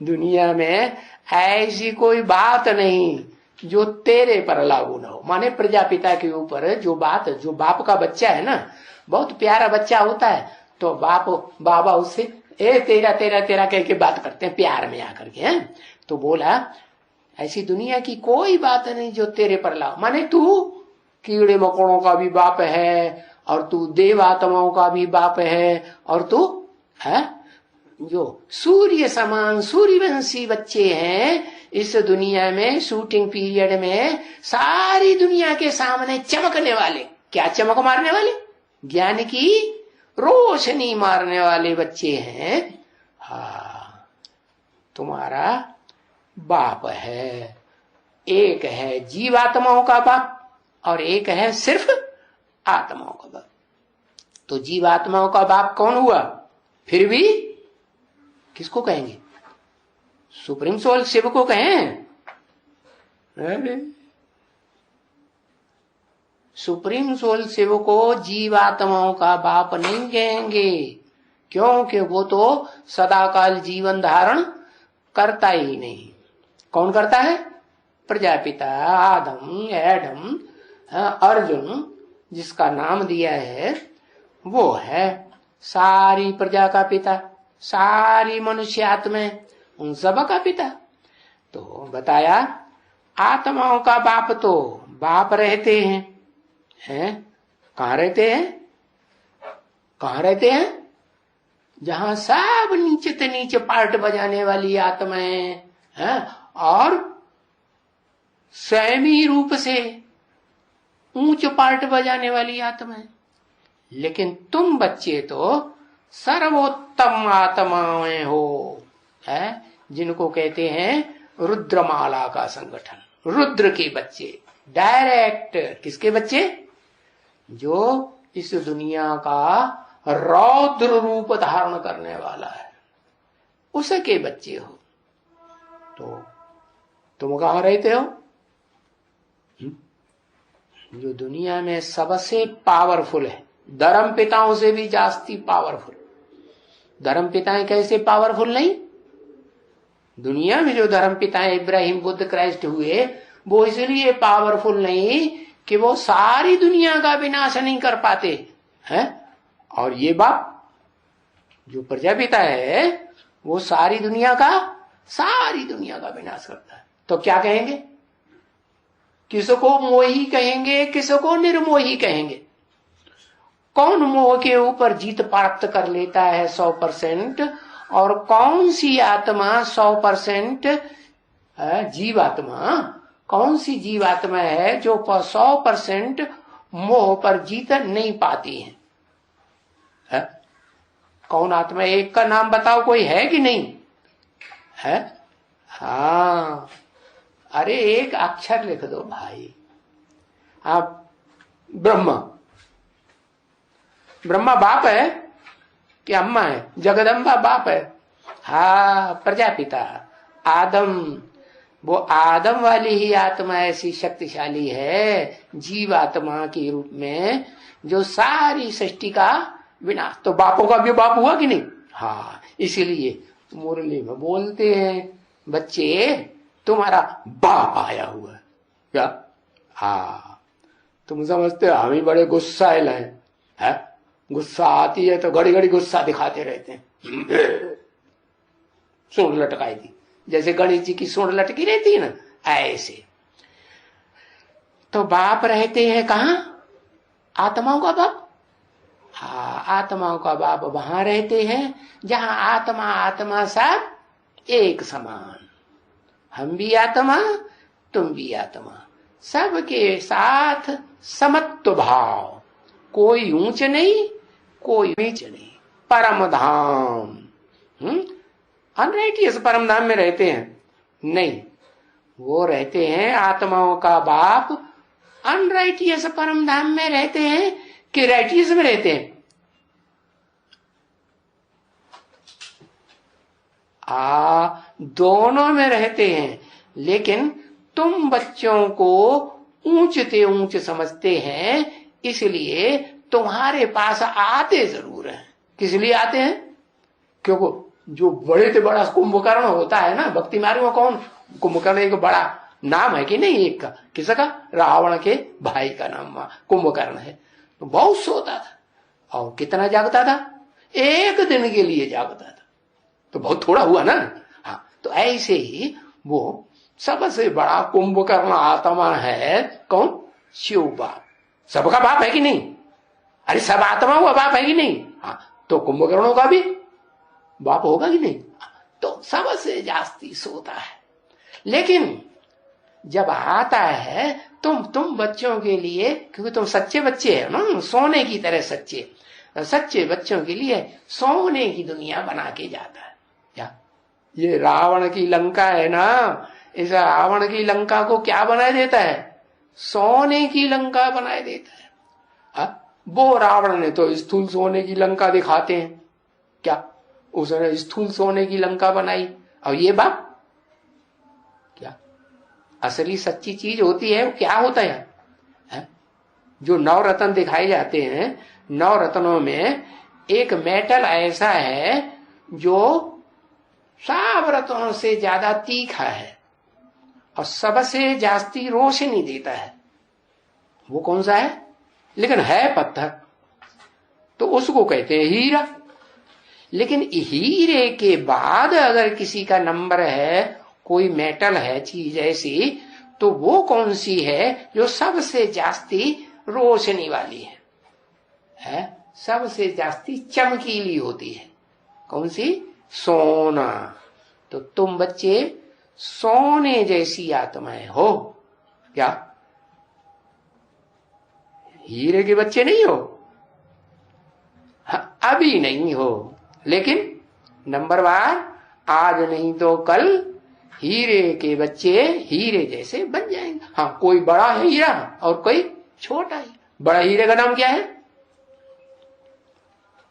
दुनिया में ऐसी कोई बात नहीं जो तेरे पर लागू ना हो। माने प्रजापिता के ऊपर जो बाप का बच्चा है ना, बहुत प्यारा बच्चा होता है, तो बाबा उससे तेरा तेरा तेरा कह के बात करते हैं, प्यार में आकर के। हैं तो बोला, ऐसी दुनिया की कोई बात नहीं जो तेरे पर लागू। माने तू कीड़े मकोड़ों का भी बाप है, और तू देव आत्माओं का भी बाप है, और तू है जो सूर्य समान सूर्यवंशी बच्चे हैं इस दुनिया में, शूटिंग पीरियड में सारी दुनिया के सामने चमकने वाले। क्या चमक मारने वाले? ज्ञान की रोशनी मारने वाले बच्चे हैं। हाँ, तुम्हारा बाप है। एक है जीवात्माओं का बाप और एक है सिर्फ आत्माओं का बाप। तो जीवात्माओं का बाप कौन हुआ? फिर भी किसको कहेंगे? सुप्रीम सोल शिव को कहें? अरे सुप्रीम सोल शिव को जीवात्माओं का बाप नहीं कहेंगे, क्योंकि वो तो सदाकाल जीवन धारण करता ही नहीं। कौन करता है? प्रजापिता, आदम, एडम, अर्जुन जिसका नाम दिया है वो है सारी प्रजा का पिता, सारी मनुष्य आत्माएं उन सब का पिता। तो बताया आत्माओं का बाप तो बाप रहते हैं, कहाँ रहते हैं? कहाँ रहते हैं? जहां सब नीचे से नीचे पार्ट बजाने वाली आत्माएं हैं और स्वयं रूप से ऊंच पार्ट बजाने वाली आत्माएं। लेकिन तुम बच्चे तो सर्वोत्तम आत्माएं हो, है जिनको कहते हैं रुद्रमाला का संगठन, रुद्र के बच्चे, डायरेक्ट किसके बच्चे? जो इस दुनिया का रौद्र रूप धारण करने वाला है, उसके बच्चे हो। तो तुम कहां रहते हो? जो दुनिया में सबसे पावरफुल है, धर्म पिताओं से भी जास्ती पावरफुल। धर्म पिताएं कैसे पावरफुल नहीं? दुनिया में जो धर्म पिताएं इब्राहिम, बुद्ध, क्राइस्ट हुए, वो इसलिए पावरफुल नहीं कि वो सारी दुनिया का विनाश नहीं कर पाते हैं। और ये बाप जो प्रजापिता है वो सारी दुनिया का विनाश करता है। तो क्या कहेंगे? किसको मोही कहेंगे, किसको निर्मोही कहेंगे? कौन मोह के ऊपर जीत प्राप्त कर लेता है 100%, और कौन सी आत्मा 100% जीवात्मा, कौन सी जीवात्मा है जो 100% मोह पर जीत नहीं पाती है? कौन आत्मा? एक का नाम बताओ, कोई है कि नहीं है? हाँ, अरे एक अक्षर लिख दो भाई। आप ब्रह्मा बाप है कि अम्मा है? जगदम्बा बाप है। हाँ, प्रजापिता आदम, वो आदम वाली ही आत्मा ऐसी शक्तिशाली है जीवात्मा के रूप में जो सारी सृष्टि का विनाश। तो बापों का भी बाप हुआ कि नहीं? हाँ, इसीलिए मुरली में बोलते हैं बच्चे तुम्हारा बाप आया हुआ है क्या? हाँ, तुम समझते हो हम ही बड़े गुस्साइल हैं? गुस्सा आती है तो घड़ी घड़ी गुस्सा दिखाते रहते हैं। सूंड लटकाई थी, जैसे गणेश जी की सूंड लटकी रहती है ना, ऐसे। तो बाप रहते हैं कहाँ? आत्माओं का बाप। हाँ, आत्माओं का बाप वहां रहते हैं जहां आत्मा सब एक समान। हम भी आत्मा, तुम भी आत्मा, सबके साथ समत्व भाव, कोई ऊंच नहीं कोई नीच नहीं। परम धाम, अनराइटियस परम धाम में रहते हैं नहीं, वो रहते हैं आत्माओं का बाप अनराइटियस परम धाम में रहते हैं कि राइटियस में रहते हैं? दोनों में रहते हैं। लेकिन तुम बच्चों को ऊंच से ऊंच समझते हैं, इसलिए तुम्हारे पास आते जरूर हैं। किस लिए आते हैं? क्योंकि जो बड़े से बड़ा कुंभकर्ण होता है ना भक्ति मार्ग में, कौन? कुंभकर्ण एक बड़ा नाम है कि नहीं? एक का, किसका? रावण के भाई का नाम कुंभकर्ण है। तो बहुत सोता था और कितना जागता था? एक दिन के लिए जागता था, तो बहुत थोड़ा हुआ ना। हाँ, तो ऐसे ही वो सबसे बड़ा कुंभकर्ण आत्मा है। कौन? शिव बाप। सबका बाप है कि नहीं? अरे सब आत्माओं का बाप है कि नहीं? हाँ, तो कुंभकर्णों का भी बाप होगा कि नहीं? तो सबसे जास्ती सोता है। लेकिन जब आता है तुम बच्चों के लिए, क्योंकि तुम सच्चे बच्चे हैं ना, सोने की तरह सच्चे बच्चों के लिए सोने की दुनिया बना के जाता है। क्या ये रावण की लंका है ना, इस रावण की लंका को क्या बनाए देता है? सोने की लंका बनाए देता है। वो रावण ने तो स्थूल सोने की लंका दिखाते हैं, क्या उसने स्थूल सोने की लंका बनाई? और ये बाप क्या असली सच्ची चीज होती है? वो क्या होता है? जो नवरत्न दिखाए जाते हैं, नवरत्नों में एक मेटल ऐसा है जो सब रत्नों से ज्यादा तीखा है, और सबसे जास्ती रोशनी देता है, वो कौन सा है? लेकिन है पत्थर, तो उसको कहते हैं हीरा। लेकिन हीरे के बाद अगर किसी का नंबर है, कोई मेटल है चीज ऐसी, तो वो कौन सी है जो सबसे जास्ती रोशनी वाली है? सबसे जास्ती चमकीली होती है। कौन सी? सोना। तो तुम बच्चे सोने जैसी आत्माएं हो क्या? हीरे के बच्चे नहीं हो? हाँ, अभी नहीं हो, लेकिन नंबर वार आज नहीं तो कल हीरे के बच्चे हीरे जैसे बन जाएंगे। हाँ, कोई बड़ा हीरा और कोई छोटा हीरा। बड़ा हीरे का नाम क्या है?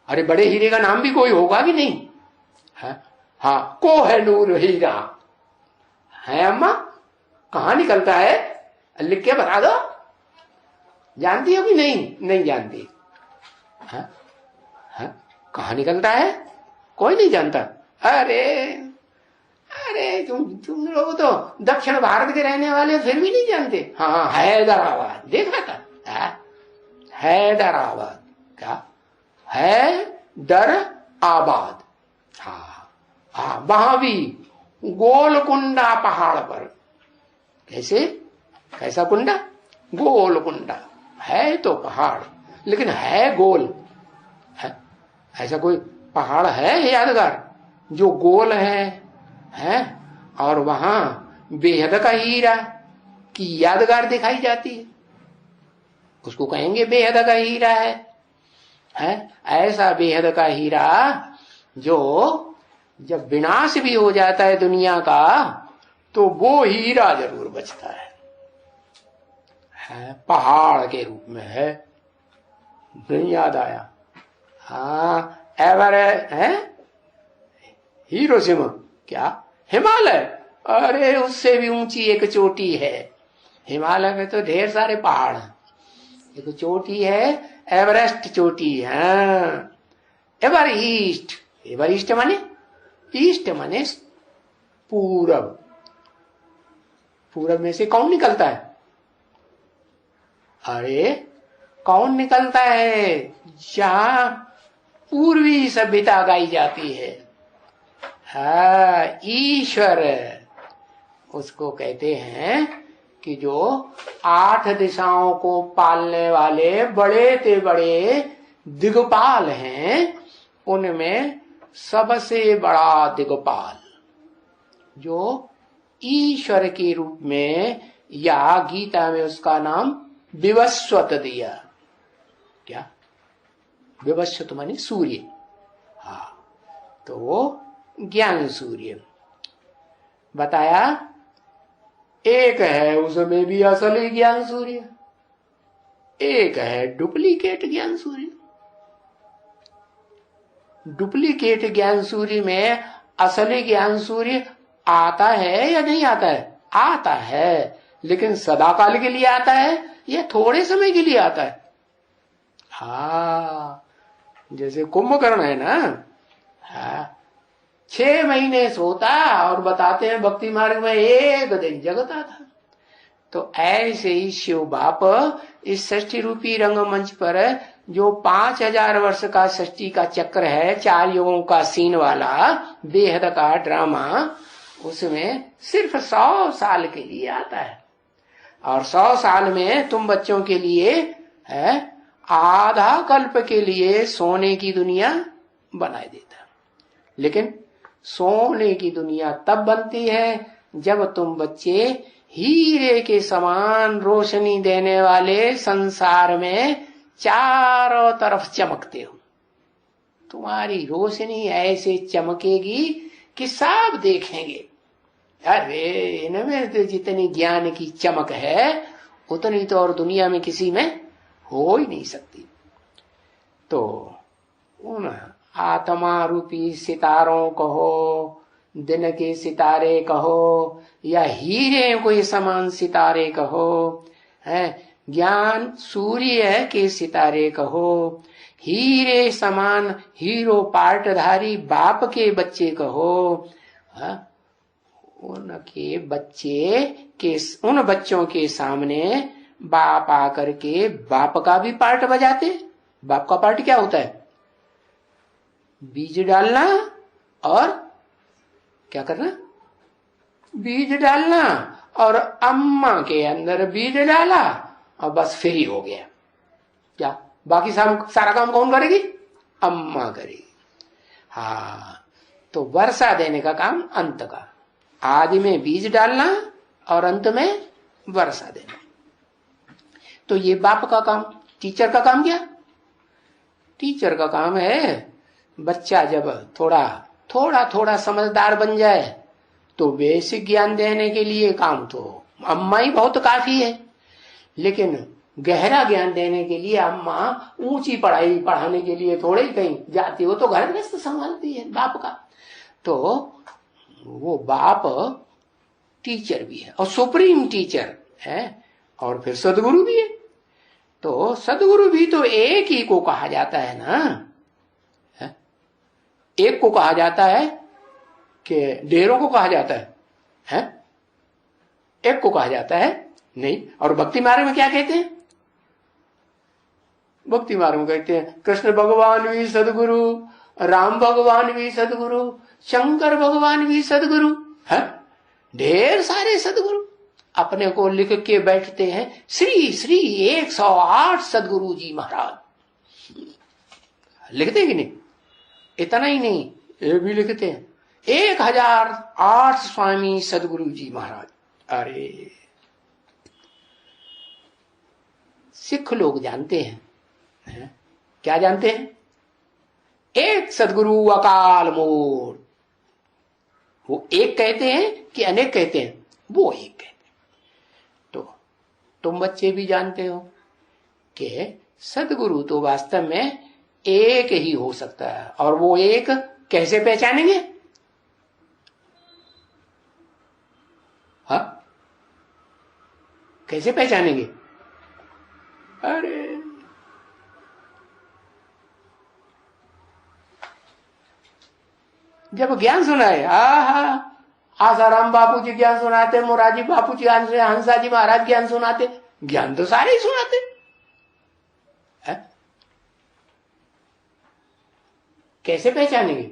अरे बड़े हीरे का नाम भी कोई होगा कि नहीं? हाँ, कोहिनूर हीरा है। अम्मा कहाँ निकलता है? लिख के बता दो। जानती हो कि नहीं? नहीं जानती। कहाँ निकलता है? कोई नहीं जानता। अरे अरे तुम लोग तो दक्षिण भारत के रहने वाले फिर भी नहीं जानते। हाँ, हैदराबाद देखा था। हैदराबाद क्या? हैदराबाद। हाँ, वहां भी गोलकुंडा पहाड़ पर। कैसे? कैसा कुंडा? गोलकुंडा है तो पहाड़, लेकिन है गोल है। ऐसा कोई पहाड़ है यादगार जो गोल है और वहां बेहद का हीरा की यादगार दिखाई जाती है, उसको कहेंगे बेहद का हीरा है। ऐसा बेहद का हीरा जो जब विनाश भी हो जाता है दुनिया का, तो वो हीरा जरूर बचता है। पहाड़ के रूप में है। नहीं याद आया? हाँ, एवरेस्ट है, हिरोशिमा क्या? हिमालय। अरे उससे भी ऊंची एक चोटी है। हिमालय में तो ढेर सारे पहाड़ हैं, एक चोटी है एवरेस्ट चोटी। हाँ, एवरेस्ट। एवरेस्ट माने? ईस्ट माने पूरब। पूरब में से कौन निकलता है? अरे कौन निकलता है? जहां पूर्वी सभ्यता गाई जाती है। हाँ, ईश्वर उसको कहते हैं कि जो 8 दिशाओं को पालने वाले बड़े ते बड़े दिग्पाल हैं, उनमें सबसे बड़ा दिग्पाल जो ईश्वर के रूप में, या गीता में उसका नाम विवस्वत दिया। क्या? विवस्वत माने सूर्य। हाँ, तो वो ज्ञान सूर्य बताया। एक है उसमें भी असली ज्ञान सूर्य, एक है डुप्लीकेट ज्ञान सूर्य। डुप्लीकेट ज्ञान सूर्य में असली ज्ञान सूर्य आता है या नहीं आता है? आता है, लेकिन सदाकाल के लिए आता है या थोड़े समय के लिए आता है? हाँ, जैसे कुंभकर्ण है ना। हाँ, 6 महीने सोता और बताते हैं भक्ति मार्ग में एक दिन जगता था। तो ऐसे ही शिव बाप इस षष्ठी रूपी रंगमंच पर जो 5000 वर्ष का षष्ठी का चक्र है, 4 युगों का सीन वाला बेहद का ड्रामा, उसमें सिर्फ 100 साल के लिए आता है। और 100 साल में तुम बच्चों के लिए है आधा कल्प के लिए सोने की दुनिया बनाए देता। लेकिन सोने की दुनिया तब बनती है जब तुम बच्चे हीरे के समान रोशनी देने वाले संसार में चारों तरफ चमकते हो। तुम्हारी रोशनी ऐसे चमकेगी कि सब देखेंगे, अरे इनमें तो जितनी ज्ञान की चमक है उतनी तो और दुनिया में किसी में हो ही नहीं सकती। तो उन आत्मा रूपी सितारों कहो, दिन के सितारे कहो, या हीरे कोई समान सितारे कहो, है ज्ञान सूर्य के सितारे कहो, हीरे समान हीरो पार्टधारी बाप के बच्चे कहो, उनके बच्चे के, उन बच्चों के सामने बाप आकर के बाप का भी पार्ट बजाते। बाप का पार्ट क्या होता है? बीज डालना और क्या करना? बीज डालना, और अम्मा के अंदर बीज डाला और बस फ्री हो गया। क्या बाकी सारा काम कौन करेगी? अम्मा करेगी। हाँ, तो वर्षा देने का काम अंत का, आदि में बीज डालना और अंत में वर्षा देना। तो ये बाप का काम। टीचर का काम क्या? टीचर का काम है बच्चा जब थोड़ा समझदार बन जाए तो बेसिक ज्ञान देने के लिए काम तो अम्मा ही बहुत काफी है, लेकिन गहरा ज्ञान देने के लिए अम्मा ऊंची पढ़ाई पढ़ाने के लिए थोड़े ही कहीं जाती हो, तो घर गृहस्थ संभालती है बाप का। तो वो बाप टीचर भी है और सुप्रीम टीचर है, और फिर सदगुरु भी है। तो सदगुरु भी तो एक ही को कहा जाता है ना, है? एक को कहा जाता है कि ढेरों को कहा जाता है? एक को कहा जाता है नहीं। और भक्ति मार्ग में क्या कहते हैं? भक्ति मार्ग में कहते हैं कृष्ण भगवान भी सदगुरु, राम भगवान भी सदगुरु, शंकर भगवान भी सदगुरु है। ढेर सारे सदगुरु अपने को लिख के बैठते हैं, श्री श्री 108 सदगुरु जी महाराज। लिखते हैं कि नहीं? इतना ही नहीं, ये भी लिखते हैं 1008 स्वामी सदगुरु जी महाराज। अरे सिख लोग जानते हैं, क्या जानते हैं? एक सदगुरु अकाल मूर्त। वो एक कहते हैं कि अनेक कहते हैं? वो एक कहते हैं। तो तुम बच्चे भी जानते हो कि सदगुरु तो वास्तव में एक ही हो सकता है। और वो एक कैसे पहचानेंगे? हाँ, कैसे पहचानेंगे? अरे जब ज्ञान सुनाए, आसाराम बापू जी ज्ञान सुनाते, मोरारजी बापू जी ज्ञान, हंसा जी महाराज ज्ञान सुनाते, ज्ञान तो सारे ही सुनाते है? कैसे पहचानेंगे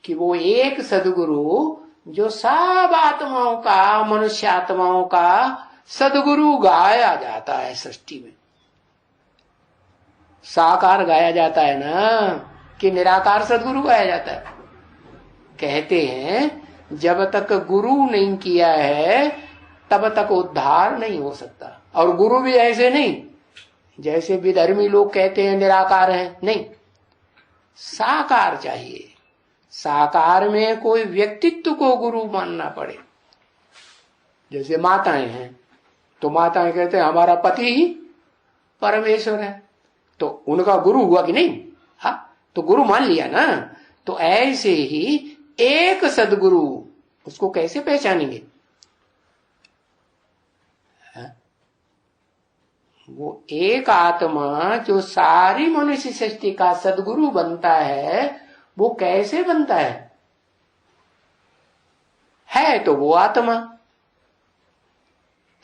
कि वो एक सदगुरु जो सब आत्माओं का, मनुष्य आत्माओं का सदगुरु गाया जाता है सृष्टि में? साकार गाया जाता है ना, कि निराकार सदगुरु गाया जाता है? कहते हैं जब तक गुरु नहीं किया है तब तक उद्धार नहीं हो सकता। और गुरु भी ऐसे नहीं जैसे विधर्मी लोग कहते हैं निराकार है, नहीं, साकार चाहिए। साकार में कोई व्यक्तित्व को गुरु मानना पड़े। जैसे माताएं हैं तो माताएं कहते हैं हमारा पति ही परमेश्वर है, तो उनका गुरु हुआ कि नहीं? हाँ, तो गुरु मान लिया ना। तो ऐसे ही एक सदगुरु, उसको कैसे पहचानेंगे? वो एक आत्मा जो सारी मनुष्य सृष्टि का सदगुरु बनता है, वो कैसे बनता है तो वो आत्मा।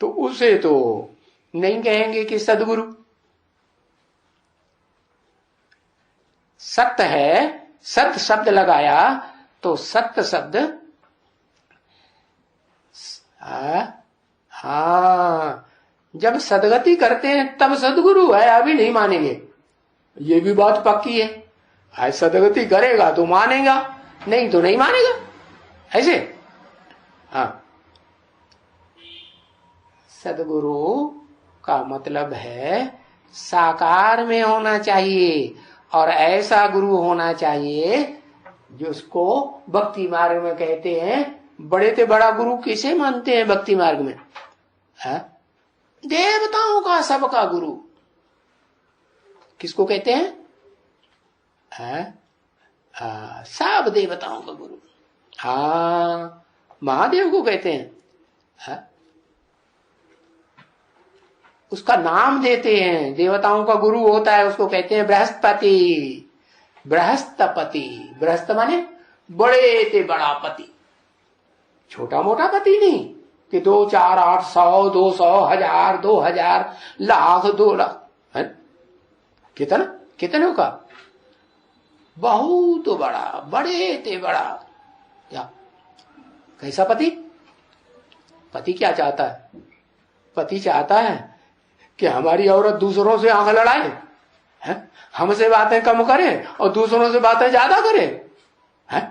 तो उसे तो नहीं कहेंगे कि सदगुरु। सत्य है, सत्य शब्द लगाया तो सत्य शब्द, हाँ, जब सदगति करते हैं तब सदगुरु है, अभी नहीं मानेंगे। ये भी बात पक्की है, आज सदगति करेगा तो मानेगा, नहीं तो नहीं मानेगा। ऐसे हाँ, सदगुरु का मतलब है साकार में होना चाहिए, और ऐसा गुरु होना चाहिए जिसको भक्ति मार्ग में कहते हैं। बड़े से बड़ा गुरु किसे मानते हैं भक्ति मार्ग में? है देवताओं का सबका गुरु किसको कहते हैं? सब देवताओं का गुरु, हाँ, महादेव को कहते हैं। उसका नाम देते हैं, देवताओं का गुरु होता है, उसको कहते हैं बृहस्पति। बृहस्पति, बृहस्पति माने बड़े से बड़ा पति, छोटा मोटा पति नहीं कि 2, 4, 8, 100, 200, 1000, 2000, लाख, 2 लाख है। कितना कितने का? बहुत बड़ा, बड़े ते बड़ा। क्या कैसा पति? पति क्या चाहता है? पति चाहता है कि हमारी औरत दूसरों से आंख लड़ाए, है? हमसे बातें कम करे और दूसरों से बातें ज्यादा करे, है?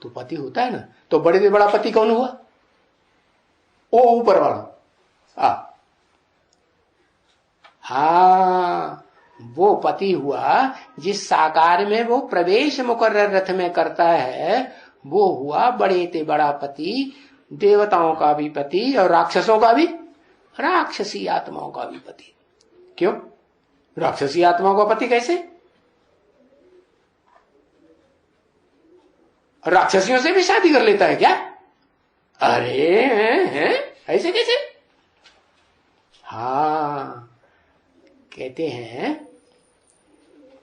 तो पति होता है ना। तो बड़े से बड़ा पति कौन हुआ? ओ ऊपर वाला। हाँ, वो पति हुआ जिस साकार में वो प्रवेश मुकर्रर रथ में करता है, वो हुआ बड़े ते बड़ा पति, देवताओं का भी पति और राक्षसों का भी, राक्षसी आत्माओं का भी पति। क्यों? राक्षसी आत्माओं का पति कैसे? राक्षसियों से भी शादी कर लेता है क्या? अरे हैं? ऐसे कैसे? हाँ, कहते हैं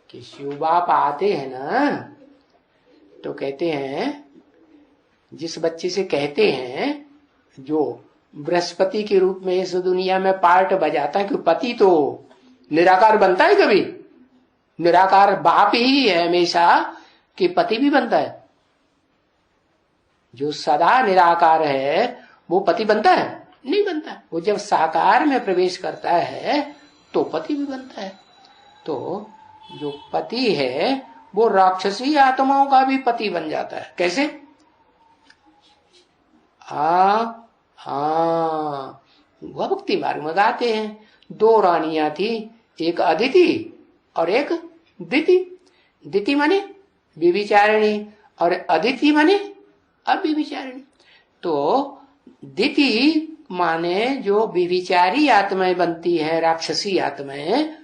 कि शिव बाप आते हैं ना, तो कहते हैं जिस बच्चे से कहते हैं जो बृहस्पति के रूप में इस दुनिया में पार्ट बजाता है, कि पति तो निराकार बनता है कभी? निराकार बाप ही है हमेशा कि पति भी बनता है? जो सदा निराकार है वो पति बनता है? नहीं बनता। वो जब साकार में प्रवेश करता है तो पति भी बनता है। तो जो पति है वो राक्षसी आत्माओं का भी पति बन जाता है। कैसे? वह भक्ति मार्ग में गाते हैं, 2 रानियां थी, एक अदिति और एक दिति। दिति माने विविचारिणी और अदिति माने अविविचारिणी। तो दिति माने जो विविचारी आत्माएं बनती है, राक्षसी आत्माएं,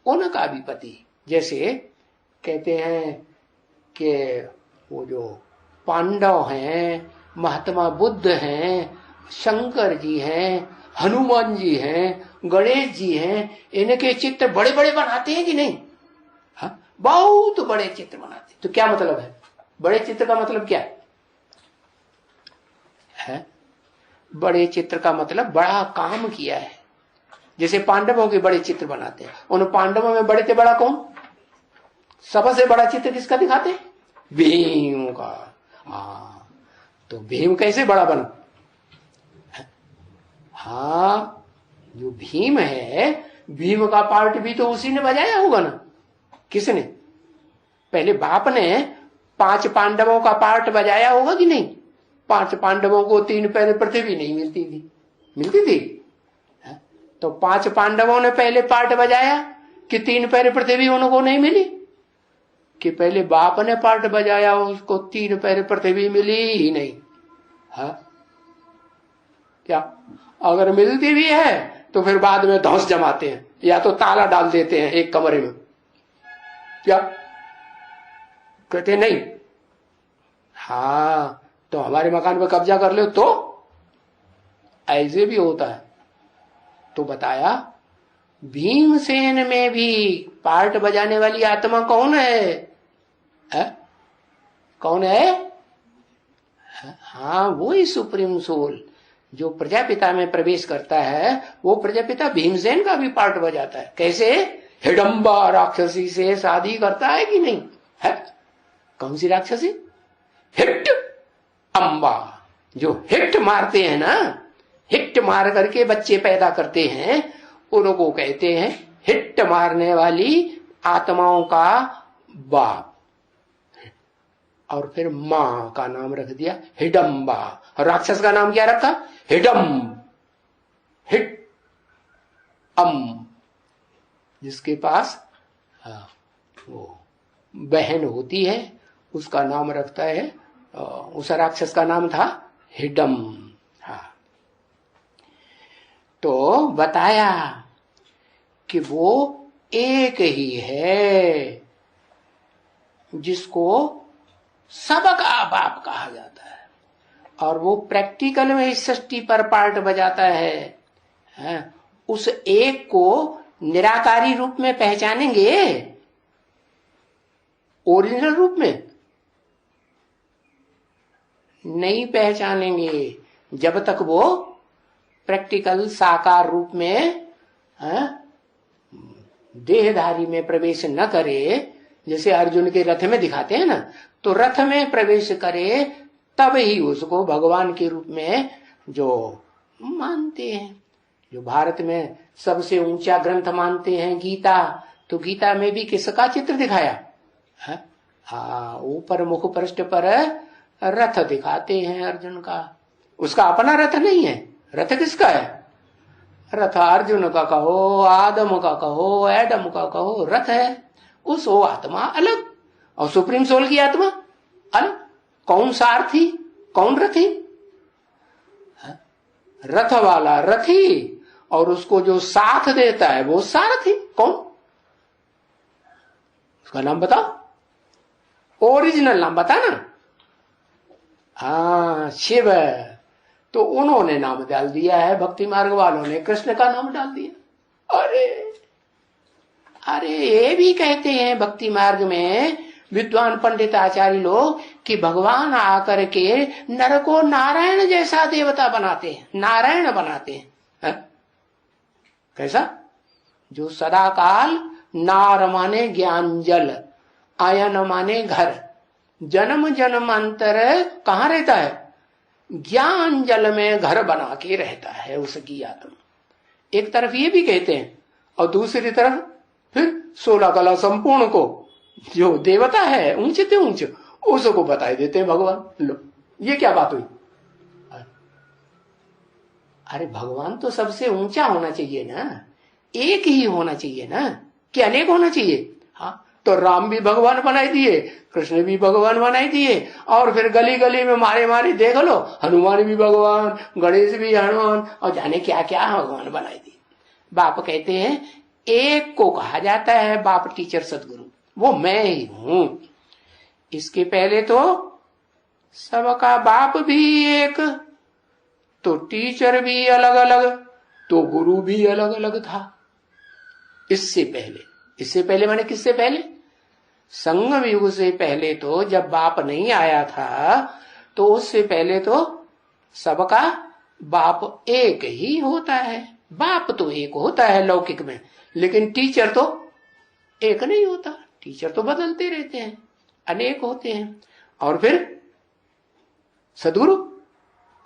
उनका भी पति। जैसे कहते हैं कि वो जो पांडव हैं, महात्मा बुद्ध हैं, शंकर जी हैं, हनुमान जी हैं, गणेश जी हैं, इनके चित्र बड़े बड़े बनाते हैं कि नहीं? हाँ, बहुत बड़े चित्र बनाते हैं। तो क्या मतलब है बड़े चित्र का? मतलब क्या है? बड़े चित्र का मतलब बड़ा काम किया है। जैसे पांडवों के बड़े चित्र बनाते हैं, उन पांडवों में बड़े से बड़ा कौन? सबसे बड़ा चित्र किसका दिखाते? भीम का। हाँ, तो भीम कैसे बड़ा बना? हाँ, जो भीम है, भीम का पार्ट भी तो उसी ने बजाया होगा ना। किसने? पहले बाप ने 5 पांडवों का पार्ट बजाया होगा कि नहीं? 5 पांडवों को 3 पैर पृथ्वी नहीं मिलती थी, मिलती थी? तो 5 पांडवों ने पहले पार्ट बजाया कि 3 पैर पृथ्वी उनको नहीं मिली? कि पहले बाप ने पार्ट बजाया, उसको 3 पैर पृथ्वी मिली ही नहीं? हाँ, क्या? अगर मिलती भी है तो फिर बाद में धौंस जमाते हैं या तो ताला डाल देते हैं एक कमरे में। क्या कहते नहीं? हाँ, तो हमारे मकान पर कब्जा कर लो, तो ऐसे भी होता है। तो बताया भीमसेन में भी पार्ट बजाने वाली आत्मा कौन है? कौन है? हाँ, वो ही सुप्रीम सोल जो प्रजापिता में प्रवेश करता है, वो प्रजापिता भीमसेन का भी पार्ट बजाता है। कैसे? हिडम्बा राक्षसी से शादी करता है कि नहीं? है कौन सी राक्षसी? हिट अम्बा। जो हिट मारते हैं ना, हिट मार करके बच्चे पैदा करते हैं, उनको कहते हैं हिट मारने वाली आत्माओं का बाप। और फिर मां का नाम रख दिया हिडम्बा। राक्षस का नाम क्या रखा? हिडम, हिट अम। जिसके पास वो बहन होती है उसका नाम रखता है, उस राक्षस का नाम था हिडम। हाँ, तो बताया कि वो एक ही है जिसको सबका बाप कहा जाता है, और वो प्रैक्टिकल में इस सृष्टि पर पार्ट बजाता है। उस एक को निराकारी रूप में पहचानेंगे, ओरिजिनल रूप में नहीं पहचानेंगे जब तक वो प्रैक्टिकल साकार रूप में देहधारी में प्रवेश न करे। जैसे अर्जुन के रथ में दिखाते हैं ना, तो रथ में प्रवेश करे तब ही उसको भगवान के रूप में जो मानते हैं। जो भारत में सबसे ऊंचा ग्रंथ मानते हैं गीता, तो गीता में भी किसका चित्र दिखाया है? ऊपर मुख पृष्ठ पर रथ दिखाते हैं अर्जुन का। उसका अपना रथ नहीं है, रथ किसका है? रथ अर्जुन का कहो, आदम का कहो, एडम का कहो, रथ है। उस वो आत्मा अलग और सुप्रीम सोल की आत्मा अलग। कौन सारथी, कौन रथी? रथ वाला रथी और उसको जो साथ देता है वो सारथी। कौन? उसका नाम बताओ, ओरिजिनल नाम बता ना। शिव। तो उन्होंने नाम डाल दिया है, भक्ति मार्ग वालों ने कृष्ण का नाम डाल दिया। अरे ये भी कहते हैं भक्ति मार्ग में विद्वान पंडित आचार्य लोग कि भगवान आकर के नर को नारायण जैसा देवता बनाते हैं, नारायण बनाते हैं। है? कैसा? जो सदा काल नार माने ज्ञान जल, आयन माने घर, जन्म जन्मांतर कहाँ रहता है? ज्ञान जल में घर बना के रहता है उसकी आत्मा। एक तरफ ये भी कहते हैं और दूसरी तरफ फिर 16 कला संपूर्ण को जो देवता है ऊंचे ते ऊंचे उसको बताई देते हैं भगवान। लो ये क्या बात हुई? अरे भगवान तो सबसे ऊंचा होना चाहिए ना, एक ही होना चाहिए ना, कि अनेक होना चाहिए। हाँ, तो राम भी भगवान बनाई दिए, कृष्ण भी भगवान बनाई दिए, और फिर गली गली में मारे मारे देख लो, हनुमान भी भगवान, गणेश भी हनुमान, और जाने क्या क्या भगवान बनाई दिए। बाप कहते हैं एक को कहा जाता है बाप, टीचर, सदगुरु, वो मैं ही हूं। इसके पहले तो सबका बाप भी एक, तो टीचर भी अलग अलग, तो गुरु भी अलग अलग था। इससे पहले माने किससे पहले? संगम युग से पहले तो जब बाप नहीं आया था, तो उससे पहले तो सबका बाप एक ही होता है। बाप तो एक होता है लौकिक में, लेकिन टीचर तो एक नहीं होता। टीचर तो बदलते रहते हैं, अनेक होते हैं। और फिर सदगुरु,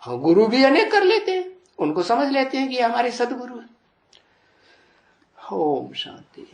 गुरु भी अनेक कर लेते हैं, उनको समझ लेते हैं कि हमारे सदगुरु है। ओम शांति।